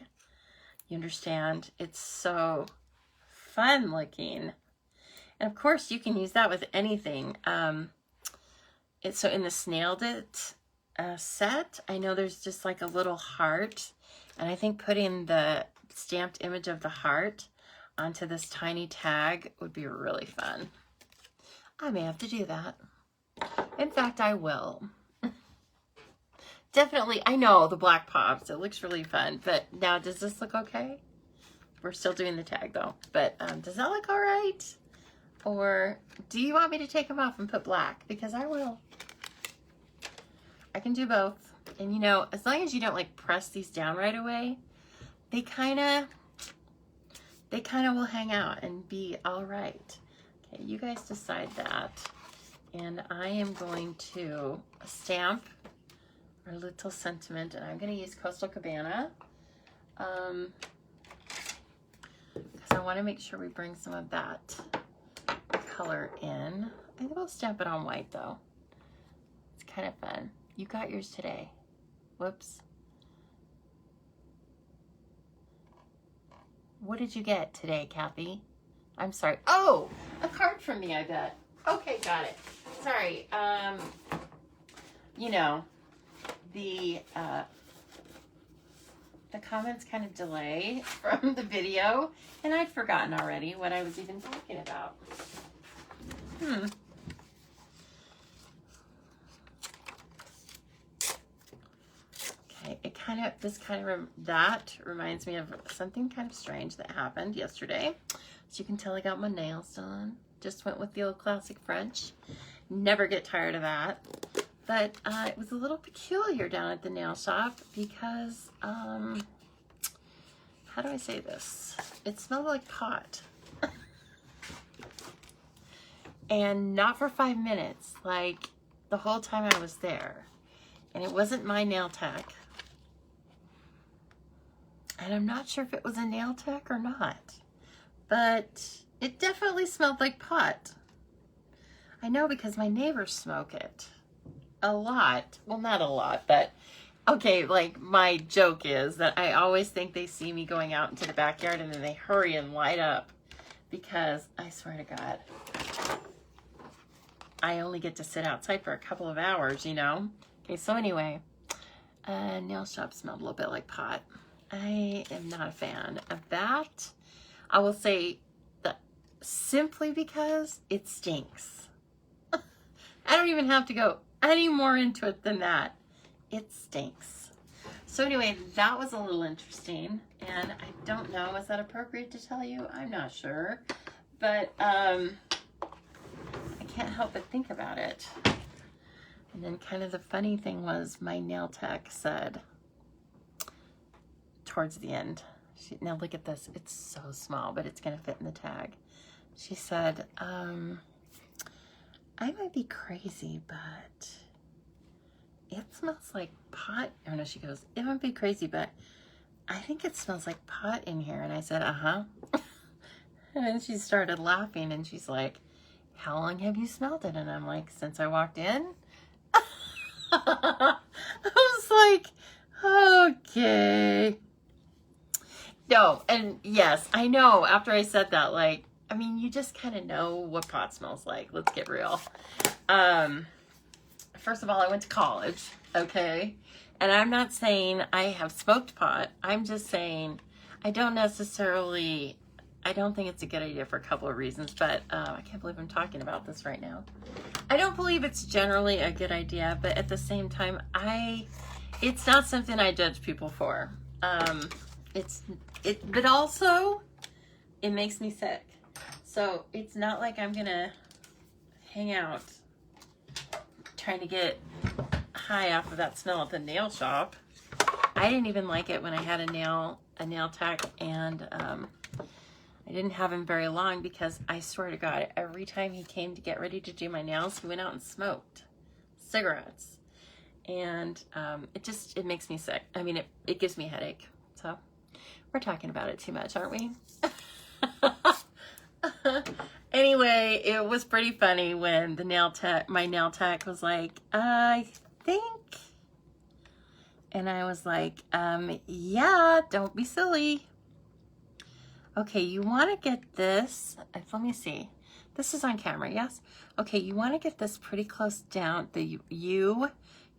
You understand? It's so fun looking. And of course, you can use that with anything. So in the Snailed It set, I know there's just like a little heart. And I think putting the stamped image of the heart onto this tiny tag would be really fun. I may have to do that. In fact, I will. Definitely, I know the black pops. It looks really fun. But now, does this look okay? We're still doing the tag though. But does that look all right? Or do you want me to take them off and put black? Because I will. I can do both. And you know, as long as you don't like press these down right away, they kind of will hang out and be all right. Okay, you guys decide that. And I am going to stamp our little sentiment, and I'm going to use Coastal Cabana. Because I want to make sure we bring some of that color in. I think I'll stamp it on white though. It's kind of fun. You got yours today. Whoops. What did you get today, Kathy? I'm sorry. Oh, a card from me, I bet. Okay, got it. Sorry. You know, the comments kind of delay from the video, and I'd forgotten already what I was even talking about. Okay, that reminds me of something kind of strange that happened yesterday. As you can tell, I got my nails done. Just went with the old classic French. Never get tired of that. But it was a little peculiar down at the nail shop because, how do I say this? It smelled like pot. And not for 5 minutes, like the whole time I was there. And it wasn't my nail tech. And I'm not sure if it was a nail tech or not. But it definitely smelled like pot. I know because my neighbors smoke it. A lot. Well, not a lot, but okay, like my joke is that I always think they see me going out into the backyard and then they hurry and light up because I swear to God, I only get to sit outside for a couple of hours, you know? Okay, so anyway, nail shop smelled a little bit like pot. I am not a fan of that. I will say that simply because it stinks. I don't even have to go any more into it than that. It stinks. So anyway, that was a little interesting. And I don't know, is that appropriate to tell you? I'm not sure. But I can't help but think about it. And then kind of the funny thing was my nail tech said towards the end, now look at this, it's so small, but it's gonna fit in the tag. She said, I might be crazy, but it smells like pot. Oh no, she goes, it might be crazy, but I think it smells like pot in here. And I said, uh-huh. And then she started laughing and she's like, how long have you smelled it? And I'm like, since I walked in. I was like, okay. No, and yes, I know after I said that, like, I mean, you just kind of know what pot smells like. Let's get real. First of all, I went to college, okay? And I'm not saying I have smoked pot. I'm just saying I don't think it's a good idea for a couple of reasons, but I can't believe I'm talking about this right now. I don't believe it's generally a good idea, but at the same time, it's not something I judge people for. But also, it makes me sick. So it's not like I'm gonna hang out trying to get high off of that smell at the nail shop. I didn't even like it when I had a nail tech, and I didn't have him very long because I swear to God, every time he came to get ready to do my nails, he went out and smoked cigarettes. And it makes me sick. I mean, it gives me a headache. So we're talking about it too much, aren't we? Anyway, it was pretty funny when my nail tech was like, I think. And I was like, yeah, don't be silly. Okay, you want to get this. Let me see. This is on camera, yes? Okay, you want to get this pretty close down. You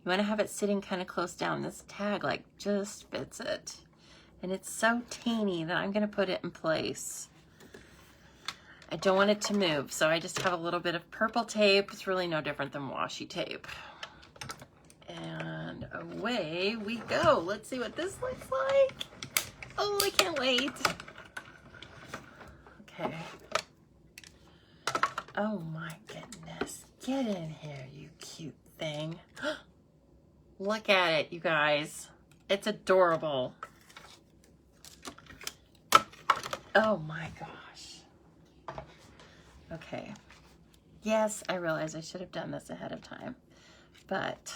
want to have it sitting kind of close down. This tag like just fits it. And it's so teeny that I'm going to put it in place. I don't want it to move, so I just have a little bit of purple tape. It's really no different than washi tape. And away we go. Let's see what this looks like. Oh, I can't wait. Okay. Oh my goodness. Get in here, you cute thing. Look at it, you guys. It's adorable. Oh my gosh. Okay. Yes, I realize I should have done this ahead of time, but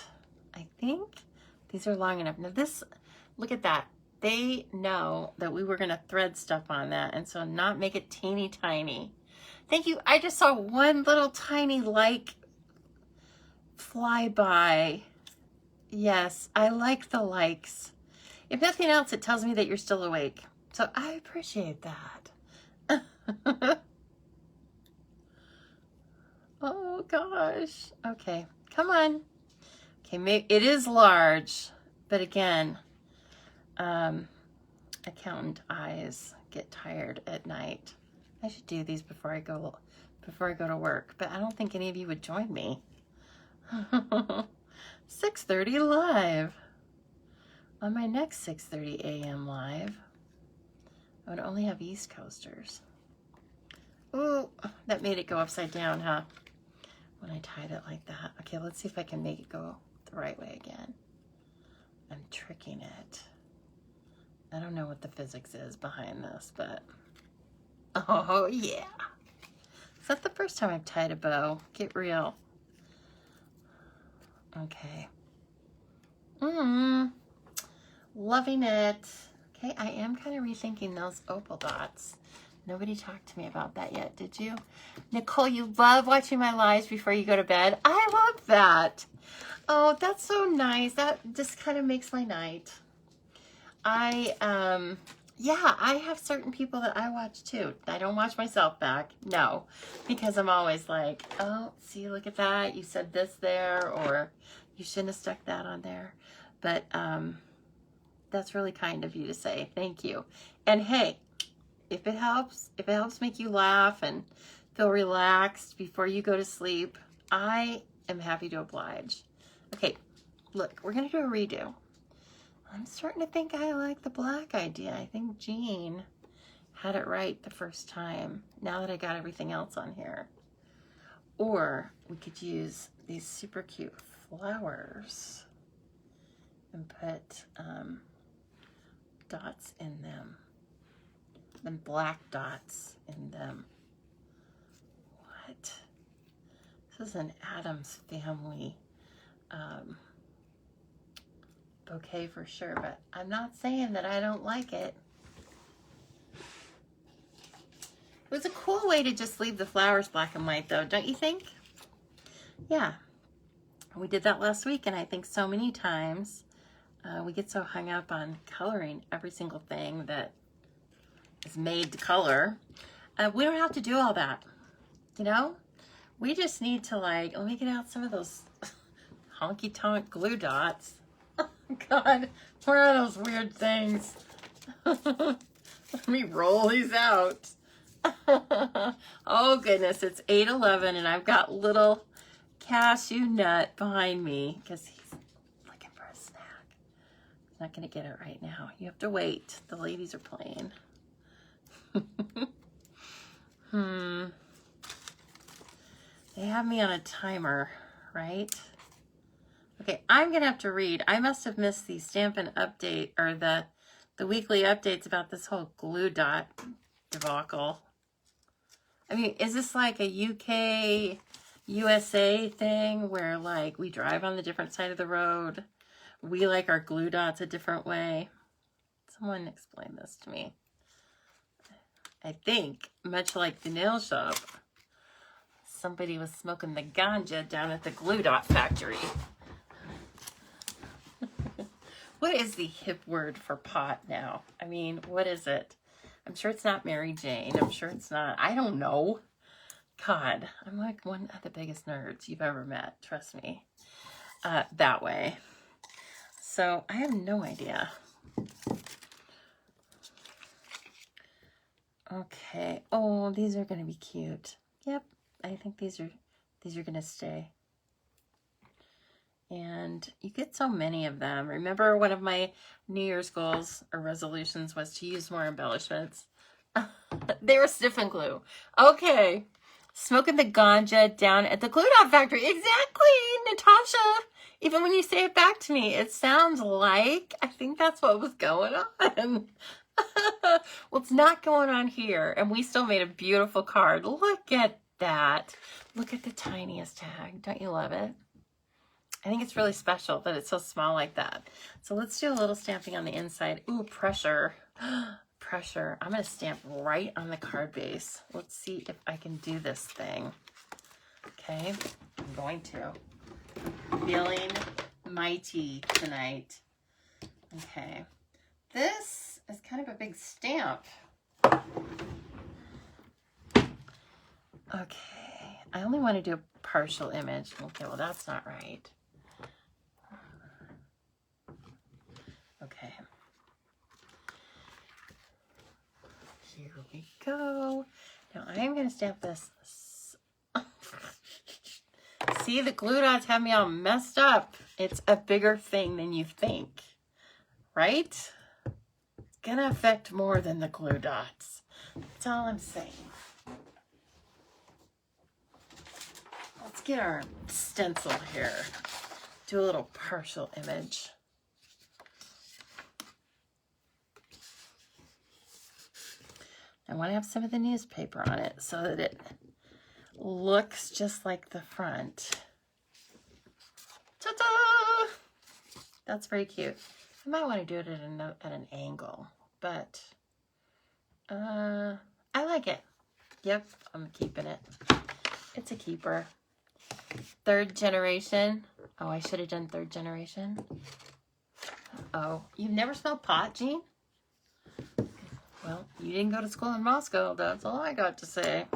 I think these are long enough. Now this, look at that. They know that we were going to thread stuff on that, and so not make it teeny tiny. Thank you. I just saw one little tiny like flyby. Yes, I like the likes. If nothing else, it tells me that you're still awake. So I appreciate that. Oh gosh. Okay, come on. Okay, it is large, but again, accountant eyes get tired at night. I should do these before I go to work, but I don't think any of you would join me. 6:30 live. On my next 6:30 a.m. live, I would only have East Coasters. Ooh, that made it go upside down, huh? When I tied it like that. Okay, let's see if I can make it go the right way again. I'm tricking it. I don't know what the physics is behind this, but oh yeah. Is that the first time I've tied a bow? Get real. Okay. Loving it. Okay, I am kind of rethinking those opal dots. Nobody talked to me about that yet, did you? Nicole, you love watching my lives before you go to bed. I love that. Oh, that's so nice. That just kind of makes my night. Yeah, I have certain people that I watch too. I don't watch myself back, no, because I'm always like, oh, see, look at that. You said this there, or you shouldn't have stuck that on there. But that's really kind of you to say. Thank you. And hey, if it helps make you laugh and feel relaxed before you go to sleep, I am happy to oblige. Okay, look, we're going to do a redo. I'm starting to think I like the black idea. I think Jean had it right the first time, now that I got everything else on here. Or we could use these super cute flowers and put dots in them. And black dots in them. What? This is an Addams Family bouquet for sure, but I'm not saying that I don't like it. It was a cool way to just leave the flowers black and white though, don't you think? Yeah. We did that last week, and I think so many times we get so hung up on coloring every single thing that is made to color We don't have to do all that, you know? We just need to, like, let me get out some of those honky-tonk glue dots. Oh, God, what are those weird things? Let me roll these out. Oh, goodness, it's 8:11, and I've got little cashew nut behind me because he's looking for a snack. He's not going to get it right now. You have to wait. The ladies are playing. They have me on a timer, right? Okay, I'm going to have to read. I must have missed the Stampin' Update or the weekly updates about this whole glue dot debacle. I mean, is this like a UK, USA thing where, like, we drive on the different side of the road? We like our glue dots a different way? Someone explain this to me. I think, much like the nail shop, somebody was smoking the ganja down at the glue dot factory. What is the hip word for pot now? I mean, what is it? I'm sure it's not Mary Jane. I'm sure it's not. I don't know. God, I'm like one of the biggest nerds you've ever met. Trust me. That way. So I have no idea. Okay. Oh, these are going to be cute. Yep. I think these are going to stay. And you get so many of them. Remember, one of my New Year's goals or resolutions was to use more embellishments. They were stiff and glue. Okay. Smoking the ganja down at the glue dot factory. Exactly, Natasha. Even when you say it back to me, it sounds like I think that's what was going on. Well, it's not going on here. And we still made a beautiful card. Look at that. Look at the tiniest tag. Don't you love it? I think it's really special that it's so small like that. So let's do a little stamping on the inside. Ooh, pressure. Pressure. I'm going to stamp right on the card base. Let's see if I can do this thing. Okay, I'm going to. Feeling mighty tonight. Okay. This is kind of a big stamp. Okay. I only want to do a partial image. Okay, well, that's not right. Okay. Here we go. Now I'm going to stamp this. See, the glue dots have me all messed up. It's a bigger thing than you think, right? It's going to affect more than the glue dots. That's all I'm saying. Let's get our stencil here. Do a little partial image. I want to have some of the newspaper on it so that it looks just like the front. Ta-da! That's very cute. I might want to do it at an angle, but I like it. Yep, I'm keeping it. It's a keeper. 3rd generation. Oh, I should have done 3rd generation. Oh, you've never smelled pot, Jean? Well, you didn't go to school in Moscow. That's all I got to say.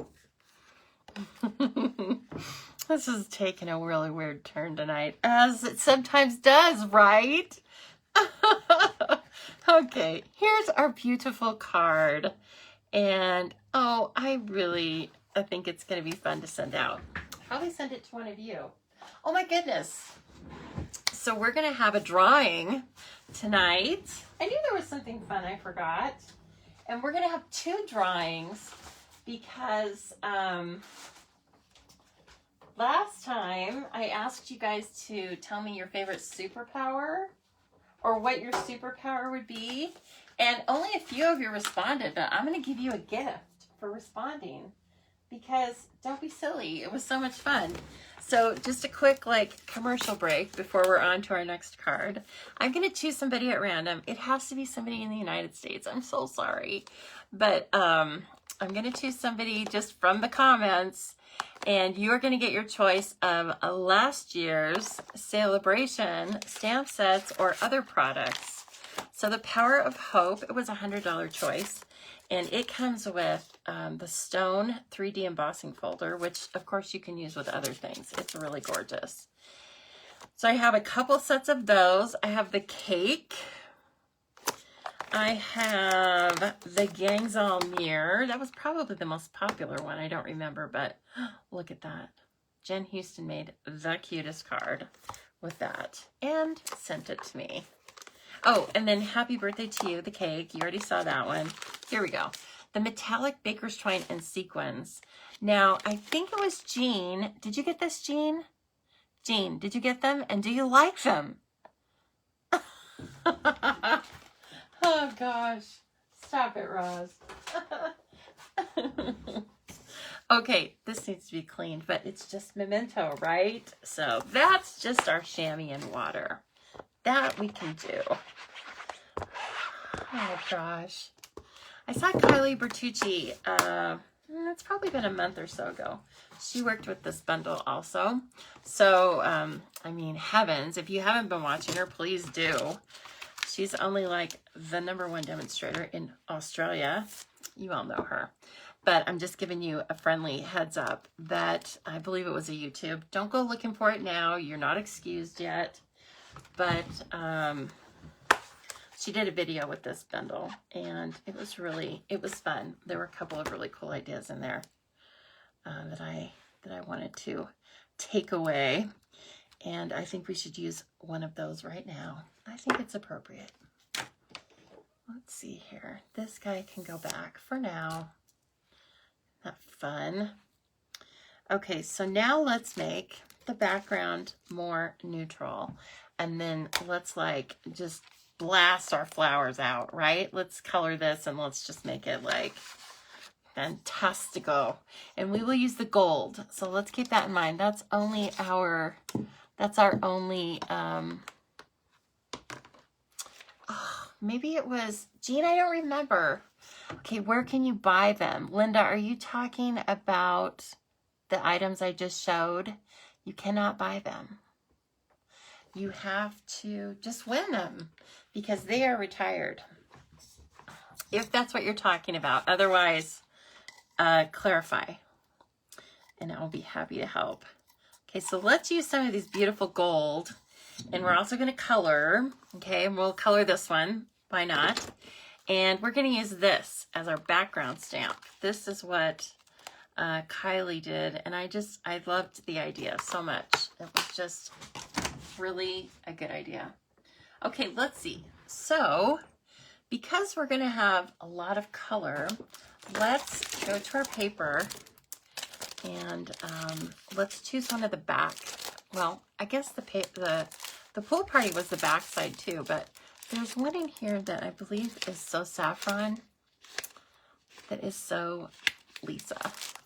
This is taking a really weird turn tonight, as it sometimes does, right? Okay, here's our beautiful card. And, oh, I think it's going to be fun to send out. Probably send it to one of you. Oh, my goodness. So we're going to have a drawing tonight. I knew there was something fun I forgot. And we're going to have 2 drawings because last time I asked you guys to tell me your favorite superpower or what your superpower would be. And only a few of you responded, but I'm going to give you a gift for responding because don't be silly. It was so much fun. So just a quick commercial break before we're on to our next card. I'm going to choose somebody at random. It has to be somebody in the United States. I'm so sorry. But I'm going to choose somebody just from the comments. And you're going to get your choice of last year's celebration stamp sets or other products. So the Power of Hope, it was a $100 choice. And it comes with the stone 3D embossing folder, which of course you can use with other things. It's really gorgeous. So I have a couple sets of those. I have the cake. I have the Gangzal mirror. That was probably the most popular one. I don't remember, but look at that. Jen Houston made the cutest card with that and sent it to me. Oh, and then happy birthday to you, the cake. You already saw that one. Here we go. The metallic baker's twine and sequins. Now, I think it was Jean. Did you get this, Jean? Jean, did you get them? And do you like them? Oh, gosh. Stop it, Roz. Okay, this needs to be cleaned, but it's just memento, right? So that's just our chamois and water. That we can do. Oh, gosh. I saw Kylie Bertucci. It's probably been a month or so ago. She worked with this bundle also. So, I mean, heavens, if you haven't been watching her, please do. She's only like the #1 demonstrator in Australia. You all know her. But I'm just giving you a friendly heads up that I believe it was a YouTube. Don't go looking for it now. You're not excused yet. But she did a video with this bundle, and it was fun. There were a couple of really cool ideas in there that I wanted to take away. And I think we should use one of those right now. I think it's appropriate. Let's see here. This guy can go back for now. Not fun. Okay, so now let's make the background more neutral. And then let's like just blast our flowers out, right? Let's color this and let's just make it like fantastico. And we will use the gold. So let's keep that in mind. That's our only, maybe it was, Jean, I don't remember. Okay, where can you buy them? Linda, are you talking about the items I just showed? You cannot buy them. You have to just win them because they are retired. If that's what you're talking about. Otherwise, clarify. And I'll be happy to help. Okay, so let's use some of these beautiful gold. And we're also going to color. Okay, and we'll color this one. Why not? And we're going to use this as our background stamp. This is what Kylie did. And I loved the idea so much. It was just really a good idea. Okay, let's see. So, because we're going to have a lot of color, let's go to our paper and let's choose one of the back. Well, I guess the pool party was the back side too, but there's one in here that I believe is so saffron that is so Lisa.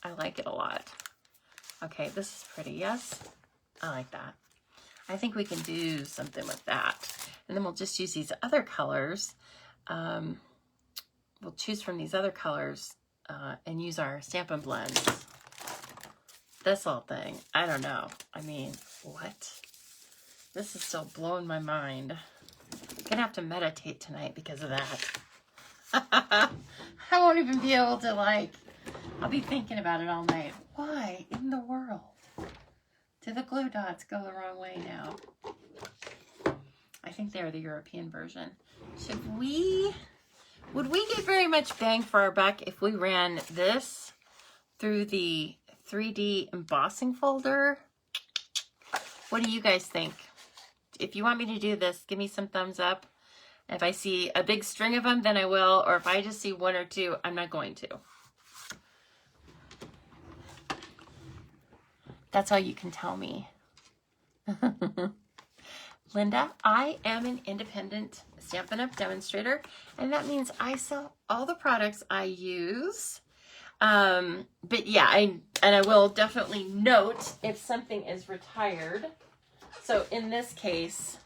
I like it a lot. Okay, this is pretty, yes? I like that. I think we can do something with that. And then we'll just use these other colors. We'll choose from these other colors and use our Stampin' Blends. This whole thing, I don't know. I mean, what? This is still blowing my mind. I'm gonna have to meditate tonight because of that. I won't even be able to I'll be thinking about it all night. Why in the world did the glue dots go the wrong way now? I think they're the European version. Would we get very much bang for our buck if we ran this through the 3D embossing folder? What do you guys think? If you want me to do this, give me some thumbs up. If I see a big string of them, then I will. Or if I just see one or two, I'm not going to. That's all you can tell me. Linda, I am an independent Stampin' Up! Demonstrator, and that means I sell all the products I use. But yeah, I will definitely note if something is retired. So in this case,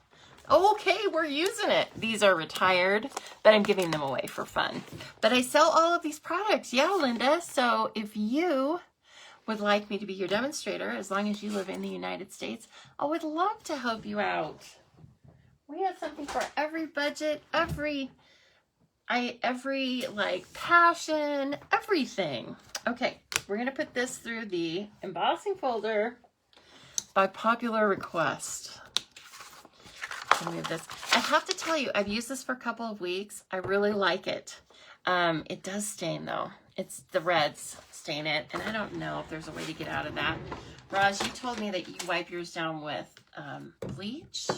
okay, we're using it. These are retired, but I'm giving them away for fun. But I sell all of these products. Yeah, Linda. So if you would like me to be your demonstrator, as long as you live in the United States, I would love to help you out. We have something for every budget, every every like passion, everything. Okay, we're gonna put this through the embossing folder by popular request. Move this. I have to tell you, I've used this for a couple of weeks. I really like it. It does stain though. It's the reds stain it, and I don't know if there's a way to get out of that. Roz, you told me that you wipe yours down with bleach,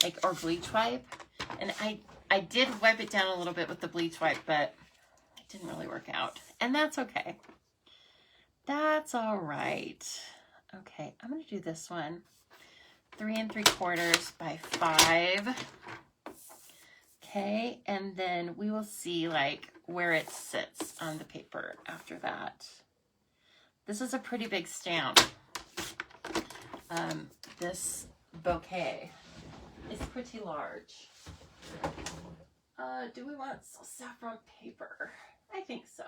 like, or bleach wipe, and I did wipe it down a little bit with the bleach wipe, but it didn't really work out, and that's okay. That's all right. Okay, I'm gonna do this one. 3 3/4 by 5. Okay, and then we will see like where it sits on the paper after that. This is a pretty big stamp. This bouquet is pretty large. Do we want saffron paper? I think so.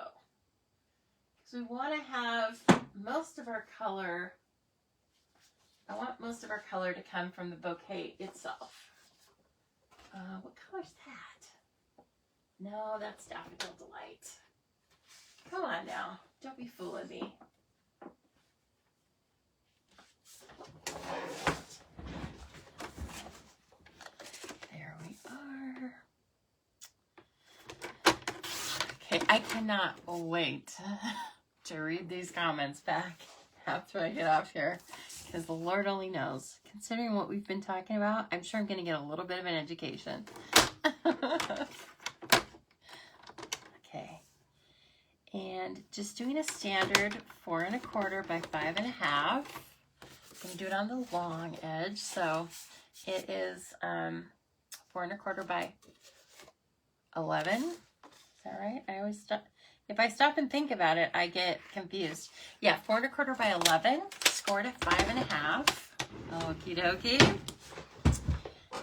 Because we want to have most of our color. I want most of our color to come from the bouquet itself. What color's that? No, that's Daffodil Delight. Come on now, don't be fooling me. There we are. Okay, I cannot wait to read these comments back after I get off here, because the Lord only knows. Considering what we've been talking about, I'm sure I'm going to get a little bit of an education. Okay. And just doing a standard 4 1/4 by 5 1/2. I'm going to do it on the long edge. So it is 4 1/4 by 11. Is that right? I always stop. If I stop and think about it, I get confused. Yeah, 4 1/4 by 11, scored at 5 1/2. Okie dokie.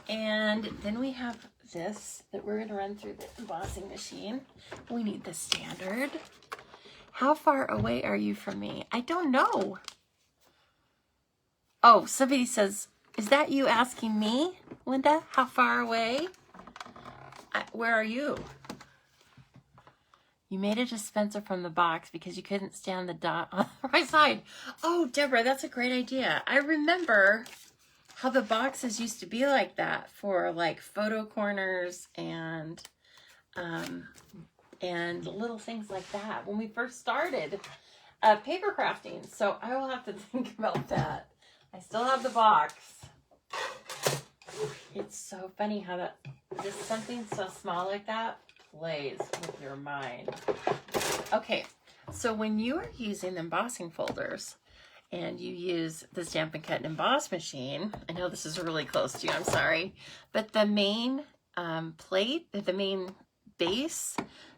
And then we have this that we're going to run through the embossing machine. We need the standard. How far away are you from me? I don't know. Oh, somebody says, is that you asking me, Linda? How far away? Where are you? You made a dispenser from the box because you couldn't stand the dot on the right side. Oh, Deborah, that's a great idea. I remember how the boxes used to be like that for like photo corners and little things like that when we first started paper crafting. So I will have to think about that. I still have the box. It's so funny how that just something so small like that plays with your mind. Okay, so when you are using the embossing folders and you use the Stampin' Cut and Emboss machine, I know this is really close to you, I'm sorry, but the main plate, the main base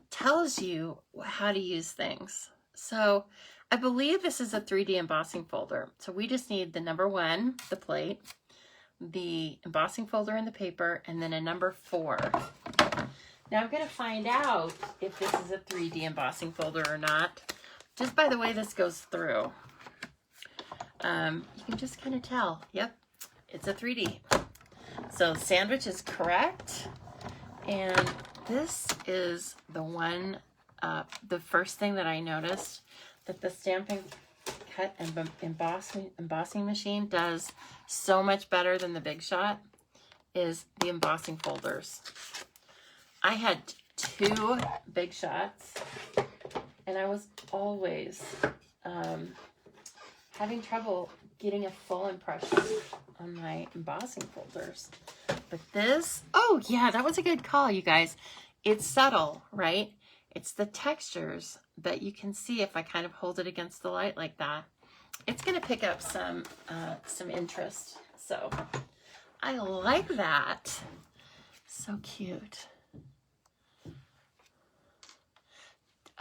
tells you how to use things. So I believe this is a 3D embossing folder. So we just need the number 1, the plate, the embossing folder in the paper, and then a number 4. Now I'm going to find out if this is a 3D embossing folder or not, just by the way this goes through. You can just kind of tell, yep, it's a 3D. So sandwich is correct. And this is the one, the first thing that I noticed that the Stampin' Cut and embossing machine does so much better than the Big Shot is the embossing folders. I had 2 Big Shots, and I was always having trouble getting a full impression on my embossing folders. But this, oh yeah, that was a good call, you guys. It's subtle, right? It's the textures, but you can see if I kind of hold it against the light like that, it's going to pick up some interest. So I like that. So cute.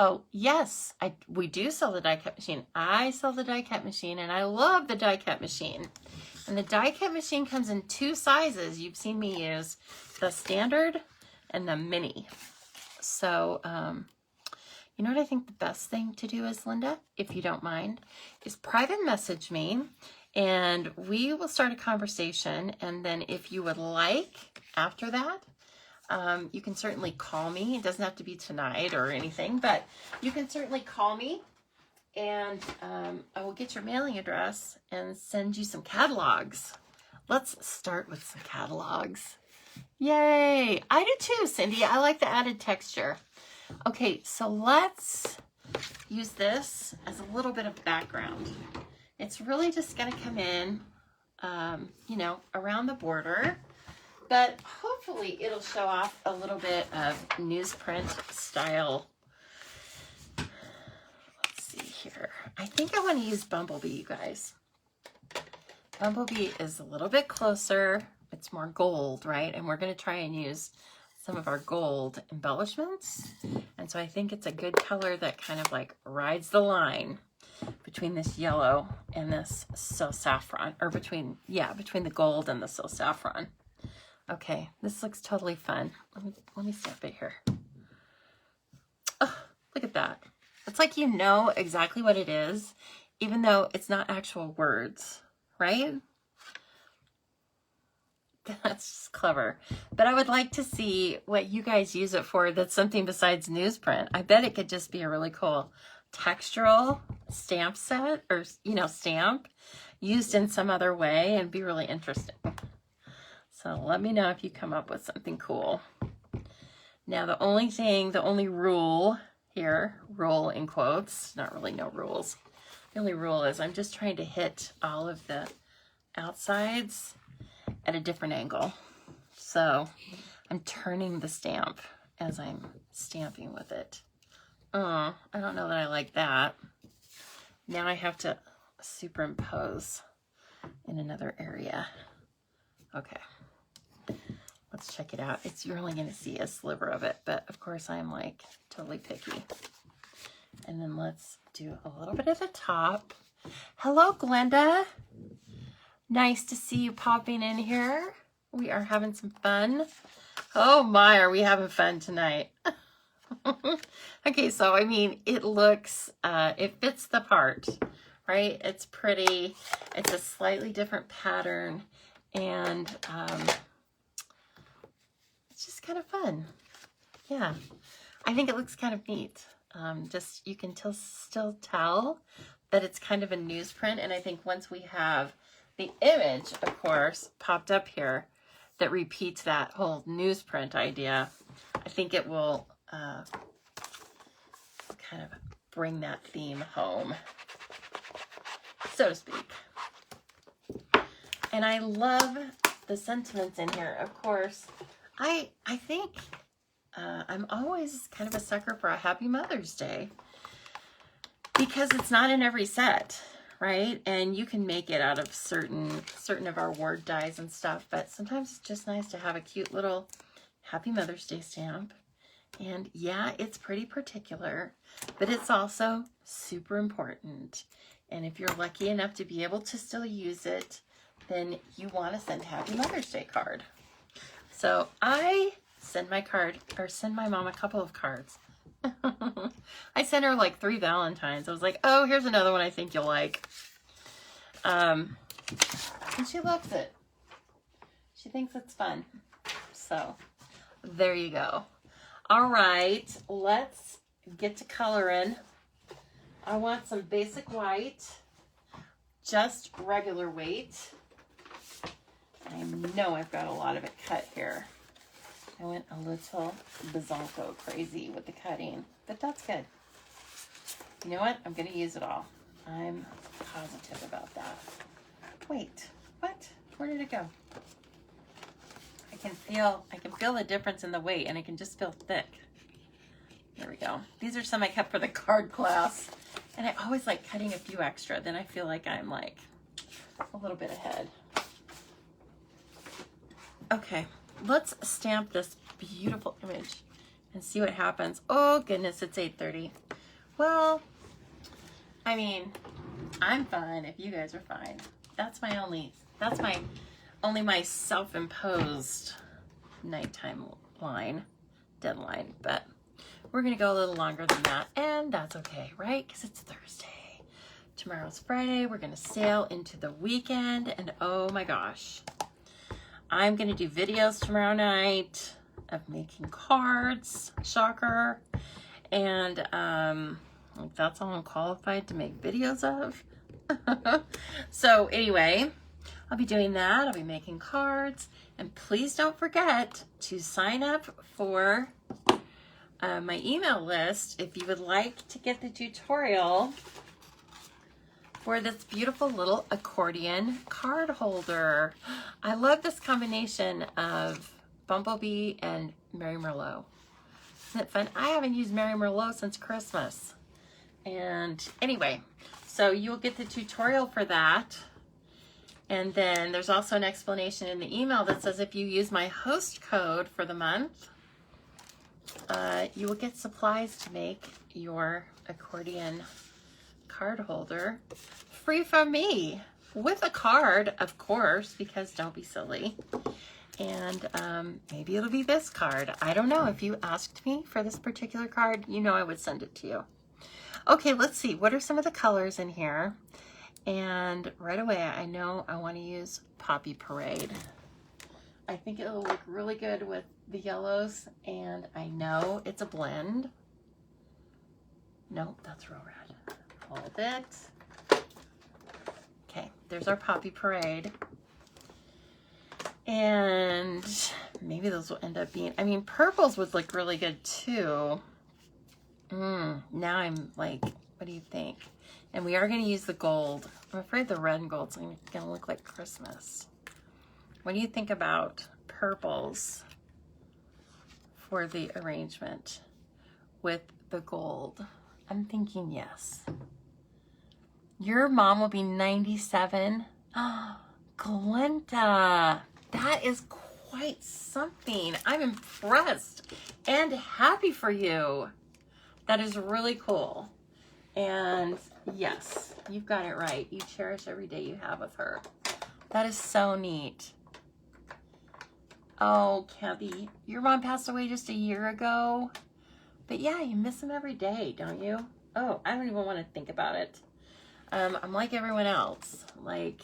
Oh, yes, we do sell the die cut machine. I sell the die cut machine, and I love the die cut machine. And the die cut machine comes in 2 sizes. You've seen me use the standard and the mini. So, you know what I think the best thing to do is, Linda, if you don't mind, is private message me, and we will start a conversation. And then if you would like, after that, You can certainly call me. It doesn't have to be tonight or anything, but you can certainly call me, and I will get your mailing address and send you some catalogs. Let's start with some catalogs. Yay! I do too, Cindy. I like the added texture. Okay, so let's use this as a little bit of background. It's really just going to come in, you know, around the border, but hopefully it'll show off a little bit of newsprint style. Let's see here. I think I want to use Bumblebee, you guys. Bumblebee is a little bit closer. It's more gold, right? And we're going to try and use some of our gold embellishments. And so I think it's a good color that kind of like rides the line between this yellow and this So Saffron, or between the gold and the So Saffron. Okay, this looks totally fun. Let me stamp it here. Oh, look at that. It's like you know exactly what it is, even though it's not actual words, right? That's just clever. But I would like to see what you guys use it for that's something besides newsprint. I bet it could just be a really cool textural stamp set, or, you know, stamp used in some other way, and be really interesting. So let me know if you come up with something cool. Now, the only rule here, rule in quotes, not really no rules. The only rule is I'm just trying to hit all of the outsides at a different angle. So I'm turning the stamp as I'm stamping with it. I don't know that I like that. Now I have to superimpose in another area. Okay, let's check it out. You're only going to see a sliver of it, but of course I'm like totally picky. And then let's do a little bit at the top. Hello, Glenda. Nice to see you popping in here. We are having some fun. Oh my, are we having fun tonight? Okay, so I mean, it looks, it fits the part, right? It's pretty. It's a slightly different pattern, and it's just kind of fun. Yeah, I think it looks kind of neat. Just, you can still tell that it's kind of a newsprint, and I think once we have the image, of course, popped up here that repeats that whole newsprint idea, I think it will kind of bring that theme home, so to speak. And I love the sentiments in here. Of course, I think I'm always kind of a sucker for a Happy Mother's Day, because it's not in every set, right? And you can make it out of certain of our word dies and stuff, but sometimes it's just nice to have a cute little Happy Mother's Day stamp. And yeah, it's pretty particular, but it's also super important. And if you're lucky enough to be able to still use it, then you want to send a Happy Mother's Day card. So I send my mom a couple of cards. I sent her like 3 Valentines. I was like, oh, here's another one I think you'll like. And she loves it. She thinks it's fun. So there you go. All right, let's get to coloring. I want some basic white, just regular weight. I know I've got a lot of it cut here. I went a little bazonko crazy with the cutting, but that's good. You know what? I'm going to use it all. I'm positive about that. Wait, what? Where did it go? I can feel the difference in the weight, and it can just feel thick. There we go. These are some I kept for the card class, and I always like cutting a few extra. Then I feel like I'm like a little bit ahead. Okay, let's stamp this beautiful image and see what happens. Oh goodness, it's 8:30. Well, I mean, I'm fine if you guys are fine. That's only my self-imposed nighttime deadline, but we're gonna go a little longer than that, and that's okay, right? Because it's Thursday. Tomorrow's Friday. We're gonna sail into the weekend, and oh my gosh, I'm gonna do videos tomorrow night. of making cards, shocker, and that's all I'm qualified to make videos of. So anyway, I'll be doing that. I'll be making cards, and please don't forget to sign up for my email list if you would like to get the tutorial for this beautiful little accordion card holder. I love this combination of Bumblebee and Mary Merlot. Isn't it fun? I haven't used Mary Merlot since Christmas. And anyway, so you will get the tutorial for that. And then there's also an explanation in the email that says if you use my host code for the month, you will get supplies to make your accordion card holder free from me, with a card, of course, because don't be silly. And maybe it'll be this card. I don't know. If you asked me for this particular card, you know I would send it to you. Okay, let's see. What are some of the colors in here? And right away, I know I want to use Poppy Parade. I think it'll look really good with the yellows, and I know it's a blend. Nope, that's real red. Hold it. Okay, there's our Poppy Parade. And maybe those will end up being, I mean, purples would look really good too. Now I'm like, what do you think? And we are going to use the gold. I'm afraid the red and gold's going to look like Christmas. What do you think about purples for the arrangement with the gold? I'm thinking yes. Your mom will be 97. Oh, Glenda, that is quite something. I'm impressed and happy for you. That is really cool. And yes, you've got it right. You cherish every day you have with her. That is so neat. Oh, Kathy, your mom passed away just a year ago. But yeah, you miss them every day, don't you? Oh, I don't even want to think about it. I'm like everyone else. Like,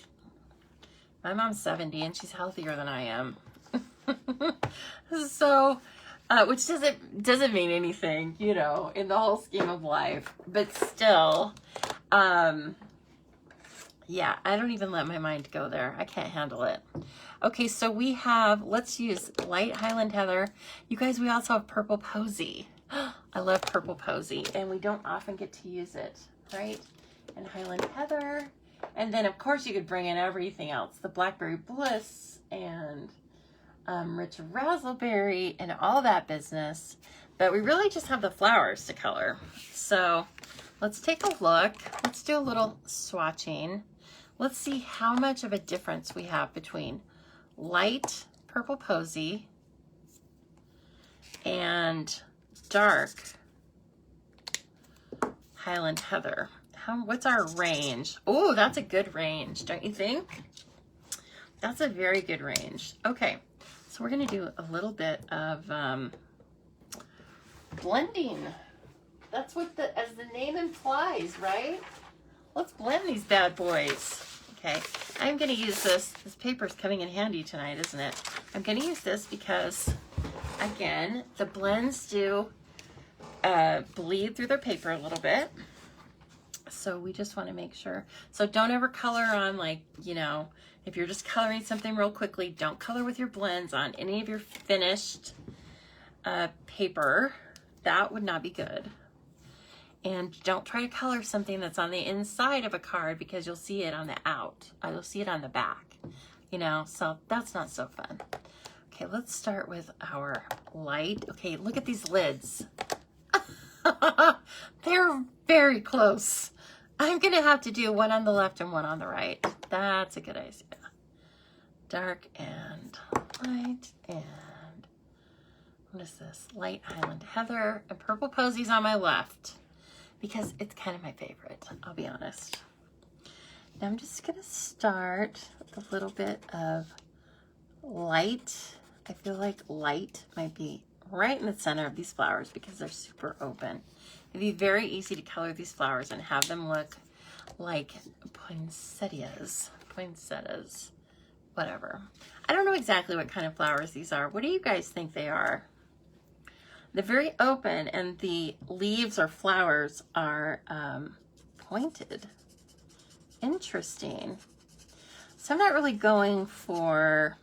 my mom's 70 and she's healthier than I am. So, which doesn't mean anything, you know, in the whole scheme of life. But still, yeah, I don't even let my mind go there. I can't handle it. Okay, so we have, let's use light Highland Heather. You guys, we also have Purple Posy. I love Purple Posy, and we don't often get to use it, right? And Highland Heather. And then, of course, you could bring in everything else. The Blackberry Bliss and Rich Razzleberry and all that business. But we really just have the flowers to color. So let's take a look. Let's do a little swatching. Let's see how much of a difference we have between light Purple Posy and dark Highland Heather. What's our range? Oh, that's a good range, don't you think? That's a very good range. Okay, so we're gonna do a little bit of blending. That's what as the name implies, right? Let's blend these bad boys. Okay, I'm gonna use this. This paper's coming in handy tonight, isn't it? I'm gonna use this because, again, the blends do bleed through their paper a little bit. So we just want to make sure. So don't ever color on, like, you know, if you're just coloring something real quickly, don't color with your blends on any of your finished paper. That would not be good. And don't try to color something that's on the inside of a card because you'll see it on the out. You'll see it on the back, you know, so that's not so fun. Okay, let's start with our light. Okay, look at these lids. They're very close. I'm gonna have to do one on the left and one on the right. That's a good idea. Dark and light, and what is this? Light Highland Heather, and Purple Posy's on my left because it's kind of my favorite, I'll be honest. Now I'm just gonna start with a little bit of light. I feel like light might be right in the center of these flowers because they're super open. It'd be very easy to color these flowers and have them look like poinsettias, whatever. I don't know exactly what kind of flowers these are. What do you guys think they are? They're very open, and the leaves or flowers are pointed. Interesting. So I'm not really going for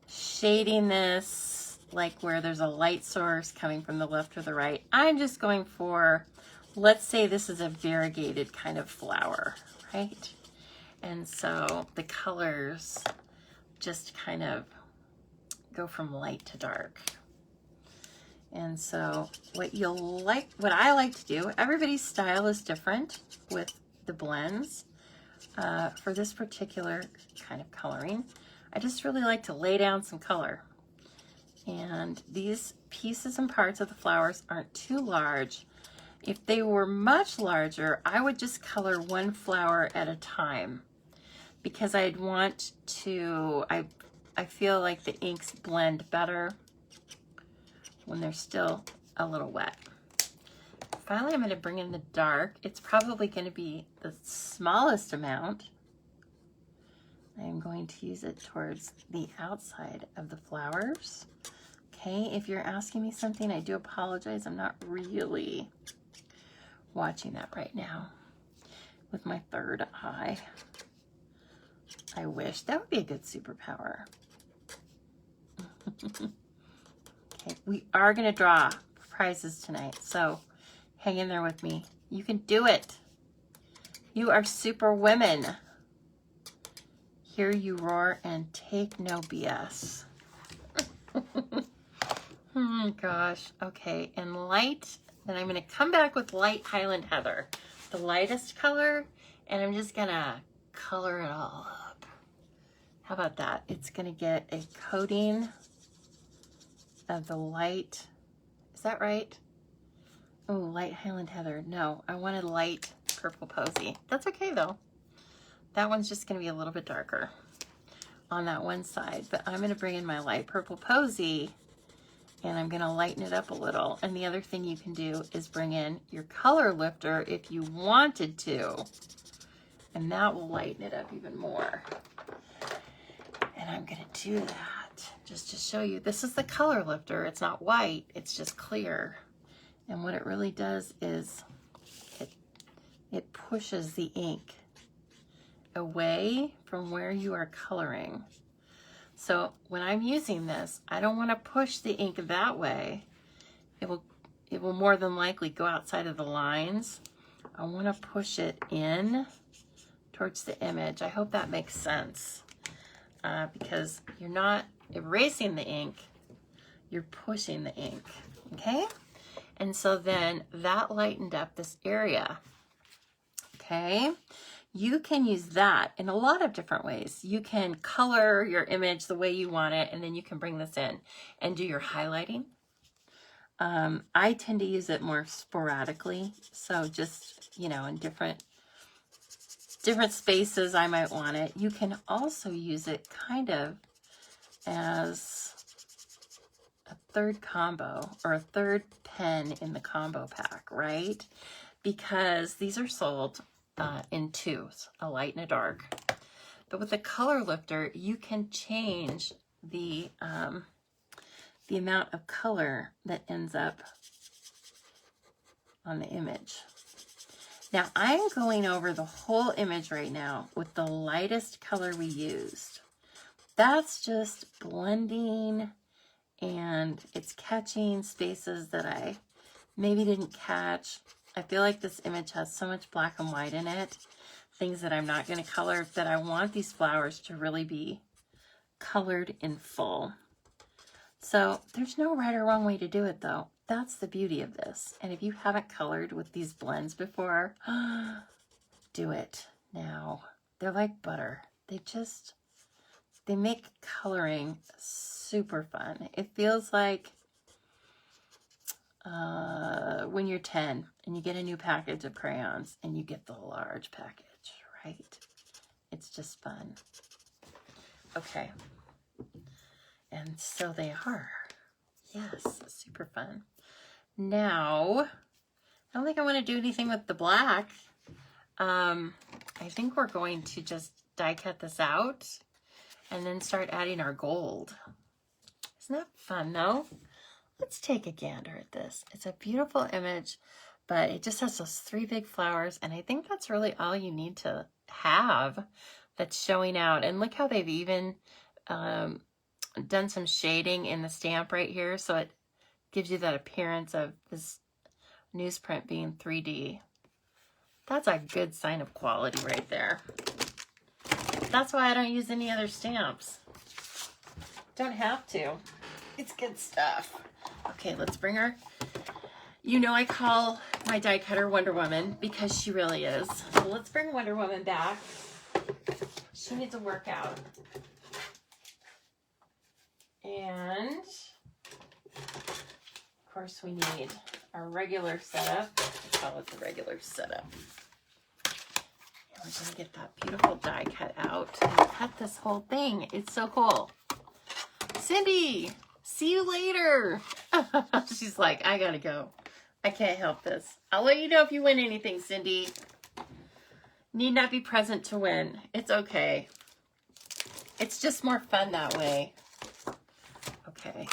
shading this like where there's a light source coming from the left or the right. I'm just going for, let's say this is a variegated kind of flower, right? And so the colors just kind of go from light to dark. And so what I like to do, everybody's style is different with the blends. For this particular kind of coloring, I just really like to lay down some color. And these pieces and parts of the flowers aren't too large. If they were much larger, I would just color one flower at a time, because I'd want to, I feel like the inks blend better when they're still a little wet. Finally, I'm going to bring in the dark. It's probably going to be the smallest amount. I'm going to use it towards the outside of the flowers. Okay, if you're asking me something, I do apologize. I'm not really watching that right now with my third eye. I wish. That would be a good superpower. Okay, we are going to draw prizes tonight, so hang in there with me. You can do it. You are super women. Hear you roar and take no BS. Oh gosh. Okay, and light. Then I'm going to come back with light Highland Heather, the lightest color, and I'm just going to color it all up. How about that? It's going to get a coating of the light. Is that right? Oh, light Highland Heather. No, I wanted light Purple Posy. That's okay though. That one's just going to be a little bit darker on that one side, but I'm going to bring in my light Purple Posy and I'm going to lighten it up a little. And the other thing you can do is bring in your color lifter if you wanted to, and that will lighten it up even more. And I'm going to do that just to show you. This is the color lifter. It's not white, it's just clear. And what it really does is it pushes the ink away from where you are coloring. So when I'm using this, I don't want to push the ink that way. It will more than likely go outside of the lines. I want to push it in towards the image. I hope that makes sense, because you're not erasing the ink, you're pushing the ink, okay? And so then that lightened up this area, okay? You can use that in a lot of different ways. You can color your image the way you want it, and then you can bring this in and do your highlighting. I tend to use it more sporadically, so just, you know, in different spaces I might want it. You can also use it kind of as a third combo or a third pen in the combo pack, right? Because these are sold in twos, a light and a dark. But with the color lifter, you can change the amount of color that ends up on the image. Now I'm going over the whole image right now with the lightest color we used. That's just blending, and it's catching spaces that I maybe didn't catch. I feel like this image has so much black and white in it, things that I'm not going to color, that I want these flowers to really be colored in full. So there's no right or wrong way to do it though. That's the beauty of this. And if you haven't colored with these blends before, do it now. They're like butter. They make coloring super fun. It feels like when you're 10 and you get a new package of crayons and you get the large package, right? It's just fun. Okay. And so they are. Yes, super fun. Now, I don't think I want to do anything with the black. I think we're going to just die cut this out and then start adding our gold. Isn't that fun though? let's take a gander at this. It's a beautiful image, but it just has those 3 big flowers, and I think that's really all you need to have that's showing out. And look how they've even done some shading in the stamp right here, so it gives you that appearance of this newsprint being 3D. That's a good sign of quality right there. That's why I don't use any other stamps. Don't have to. It's good stuff. Okay, let's bring her. You know I call my die cutter Wonder Woman because she really is. So let's bring Wonder Woman back. She needs a workout. And of course we need our regular setup. I call it the regular setup. And we're gonna get that beautiful die cut out and cut this whole thing. It's so cool. Cindy, see you later. She's like, I gotta go. I can't help this. I'll let you know if you win anything, Cindy. Need not be present to win. It's okay. It's just more fun that way. Okay.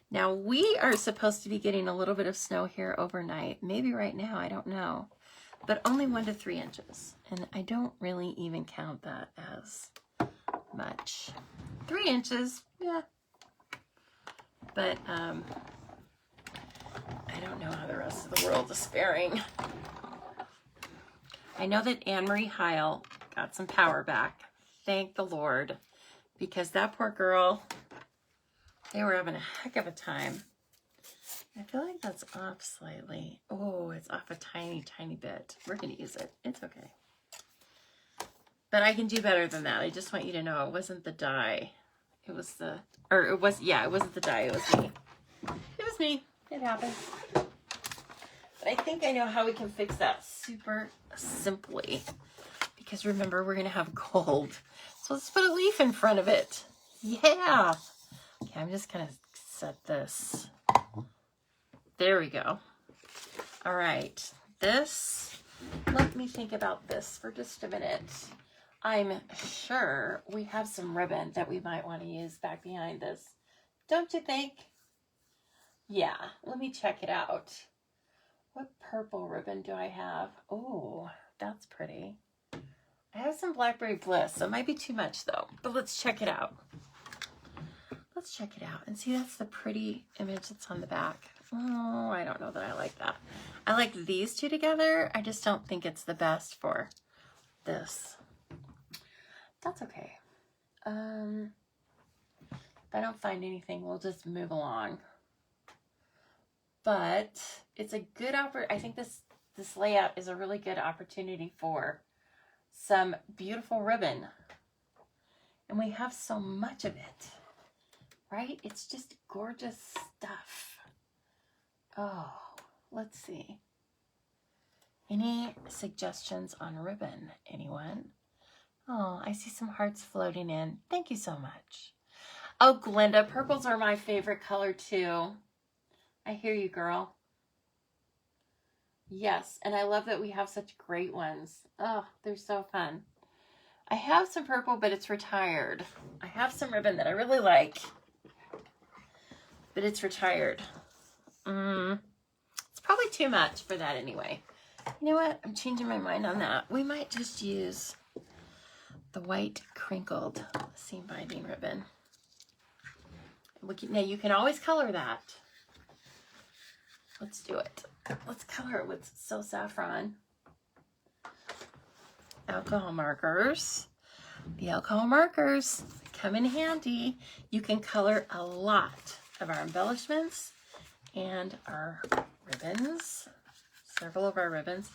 Now we are supposed to be getting a little bit of snow here overnight. Maybe right now, I don't know. But only 1 to 3 inches. And I don't really even count that as much. 3 inches, yeah. But I don't know how the rest of the world is faring. I know that Anne-Marie Heil got some power back. Thank the Lord. Because that poor girl, they were having a heck of a time. I feel like that's off slightly. Oh, it's off a tiny, tiny bit. We're going to use it. It's okay. But I can do better than that. I just want you to know it wasn't the die. It was the, or it was, yeah, it wasn't the die. It was me. It was me. It happened. But I think I know how we can fix that super simply. Because remember, we're going to have gold. So let's put a leaf in front of it. Yeah. Okay, I'm just going to set this. There we go. All right. This, let me think about this for just a minute. I'm sure we have some ribbon that we might want to use back behind this. Don't you think? Yeah, let me check it out. What purple ribbon do I have? Oh, that's pretty. I have some Blackberry Bliss, so it might be too much though, but let's check it out. Let's check it out and see, that's the pretty image that's on the back. Oh, I don't know that I like that. I like these two together. I just don't think it's the best for this. That's okay. If I don't find anything, we'll just move along. But it's a good I think this layout is a really good opportunity for some beautiful ribbon. And we have so much of it, right? It's just gorgeous stuff. Oh, let's see. Any suggestions on ribbon? Anyone? Oh, I see some hearts floating in. Thank you so much. Oh, Glenda, purples are my favorite color too. I hear you, girl. Yes, and I love that we have such great ones. Oh, they're so fun. I have some purple, but it's retired. I have some ribbon that I really like, but it's retired. It's probably too much for that anyway. You know what? I'm changing my mind on that. We might just use the white crinkled seam binding ribbon. Now you can always color that. Let's do it. Let's color it with So Saffron. Alcohol markers. The alcohol markers come in handy. You can color a lot of our embellishments and our ribbons. Several of our ribbons.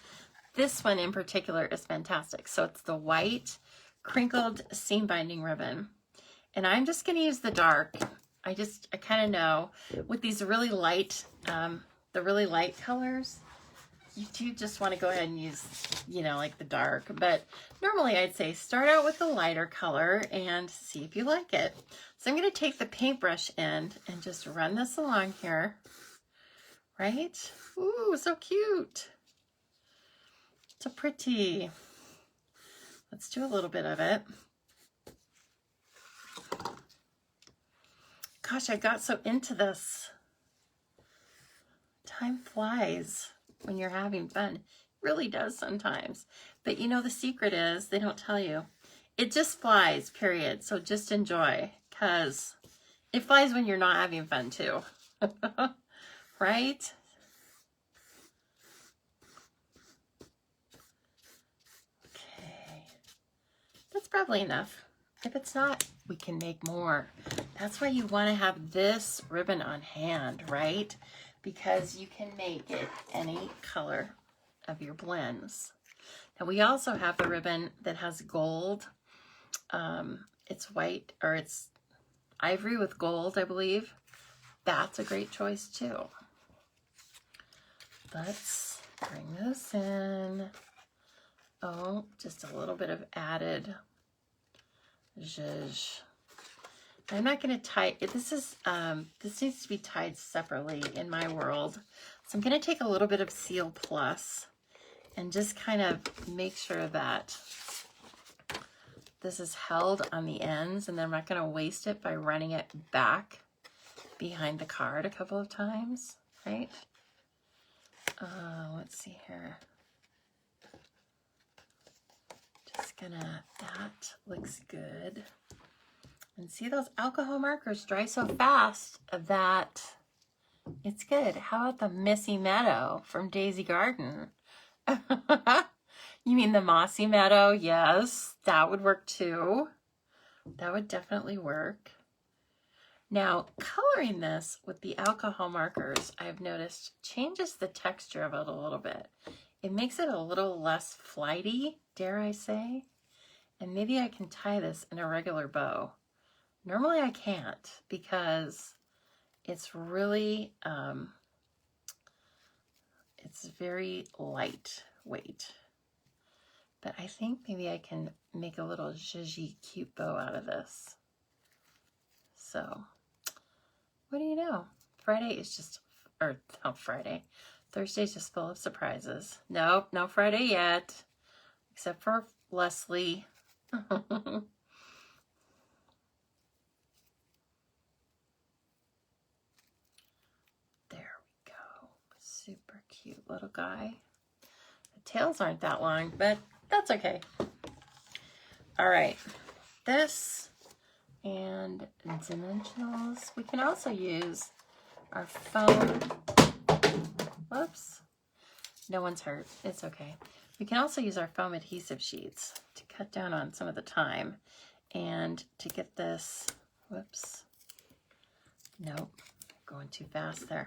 This one in particular is fantastic. So it's the white crinkled seam binding ribbon. And I'm just going to use the dark. I kind of know with these really light, the really light colors, you do just want to go ahead and use, you know, like the dark. But normally I'd say start out with the lighter color and see if you like it. So I'm going to take the paintbrush end and just run this along here. Right? Ooh, so cute. So pretty. Let's do a little bit of it. Gosh, I got so into this. Time flies when you're having fun. It really does sometimes. But you know, the secret is, they don't tell you, it just flies, period. So just enjoy, because it flies when you're not having fun too. Right? Okay. That's probably enough. If it's not, we can make more. That's why you want to have this ribbon on hand, right? Because you can make it any color of your blends. Now we also have the ribbon that has gold. It's white, or it's ivory with gold, I believe. That's a great choice too. Let's bring this in. Oh, just a little bit of added zhuzh. I'm not going to tie it. This needs to be tied separately in my world. So I'm going to take a little bit of Seal Plus and just kind of make sure that this is held on the ends, and then I'm not going to waste it by running it back behind the card a couple of times, right? Let's see here. Just gonna, that looks good. And see, those alcohol markers dry so fast that it's good. How about the Missy Meadow from Daisy Garden? You mean the Mossy Meadow? Yes, that would work too. That would definitely work. Now, coloring this with the alcohol markers, I've noticed, changes the texture of it a little bit. It makes it a little less flighty, dare I say. And maybe I can tie this in a regular bow. Normally I can't, because it's really, it's very lightweight. But I think maybe I can make a little zhuzhy cute bow out of this. So, what do you know? Friday is just, or not Friday, Thursday's just full of surprises. Nope, no Friday yet, except for Leslie. There we go. Super cute little guy. The tails aren't that long, but that's okay. All right, this and dimensionals. We can also use our foam. Whoops. No one's hurt. It's okay. We can also use our foam adhesive sheets to cut down on some of the time and to get this, whoops. Nope, going too fast there.